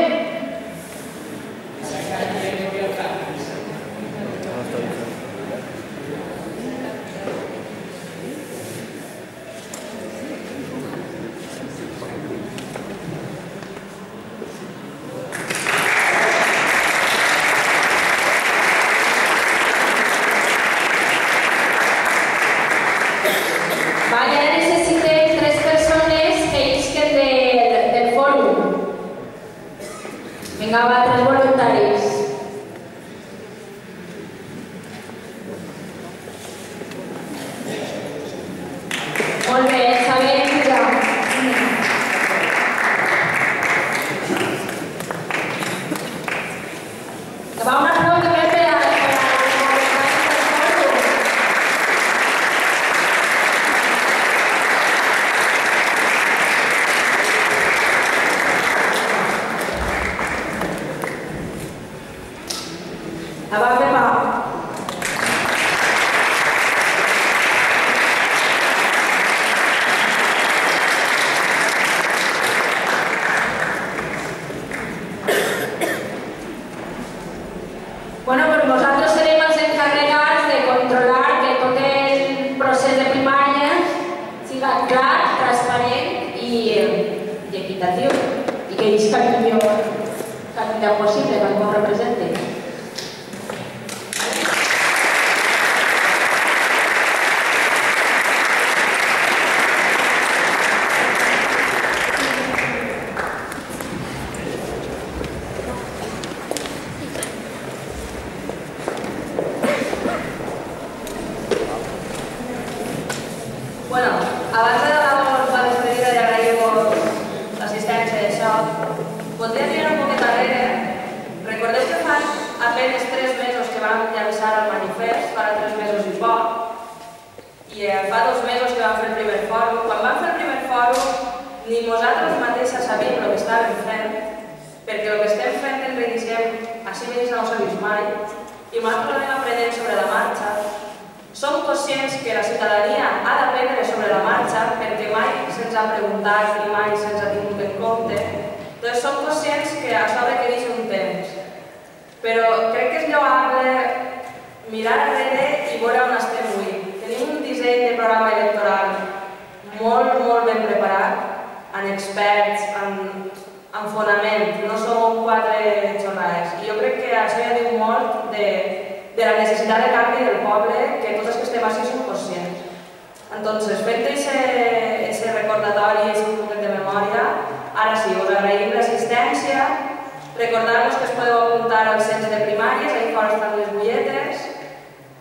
Necessitem 3 persones que isquen del fòrum. Vinga, va, 3 voluntaris. Molt bé, sabem ja. Va una prova que ve per a Bueno, pues nosaltres serem els encarregats de controlar que tot el procés de primàries siga clar, transparent i equitatiu i que isca el millor candidat possible que ens representi. Bueno, abans de dar la despedida y agraïm l'assistència i això, voldria tirar un poquet darrere. Recordeu que fa apenas 3 mesos que vam llançar el manifest, fa 3 mesos i poc, i fa 2 mesos que vam fer el primer fòrum. Quan vam fer el primer fòrum, ni nosaltres mateixes sabíem el que estàvem fent, perquè el que estem fent en reiniciem així mateix no s'ha vist mai, i nosaltres anem aprenent sobre la marxa. Som conscients que la ciutadania ha d'aprendre sobre la marxa perquè mai se'ns ha preguntat i mai se'ns ha tingut en compte. Doncs som conscients que això requereix un temps. Però crec que és lloable mirar enrere i veure on estem avui. Tenim un disseny de programa electoral molt ben preparat, amb experts, amb fonament. No som 4 xorrades. I jo crec que això ja diu molt de la necessitat de canvi del poble, que tots els que estem així som conscients. Entonces, fent aquest recordatori i un poquet de memòria, ara sí, us agraïm l'assistència, recordar-vos que us podeu apuntar al cens de primàries, ahí fora estan les butlletes,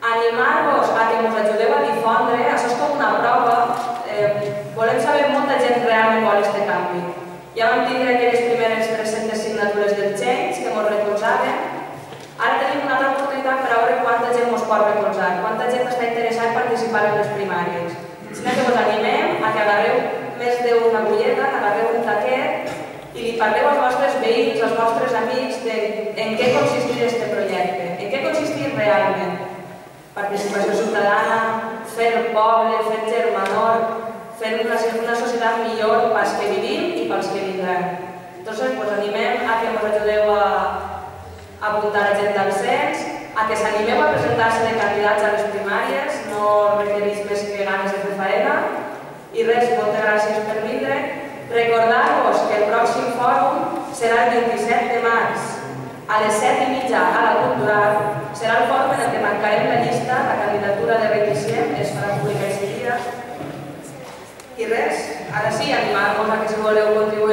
animar-vos a que ens ajudeu a difondre, això és com una prova, volem saber molta gent realment vol aquest canvi. Ja vam tindre aquelles primeres 300 signatures del Change que ens recolzaven. Ara tenim una altra oportunitat per veure quanta gent ens pot recolzar, quanta gent està interessada en participar en les primàries. Si no, que us animem a que agarreu més d'una bulleta, que agarreu un taquet i li parleu als vostres veïns, als vostres amics en què consistir aquest projecte, en què consistir realment. Participació ciutadana, fer poble, fer germanor, fent una societat millor pels que vivim i pels que vindran. Entonces, pues animem a que ens ajudeu a apuntar a gent al cens, a que s'animeu a presentar-se de candidats a les primàries, no requereix més que ganes de fer faena. I res, moltes gràcies per vindre. Recordar-vos que el pròxim fòrum serà el 27 de març a les 7:30 a la Cultural. Serà el fòrum en el que tancarem la llista, la candidatura de Reiticiem, es farà pública aquest dia. I res, ara sí, animar-vos a que si voleu contribuir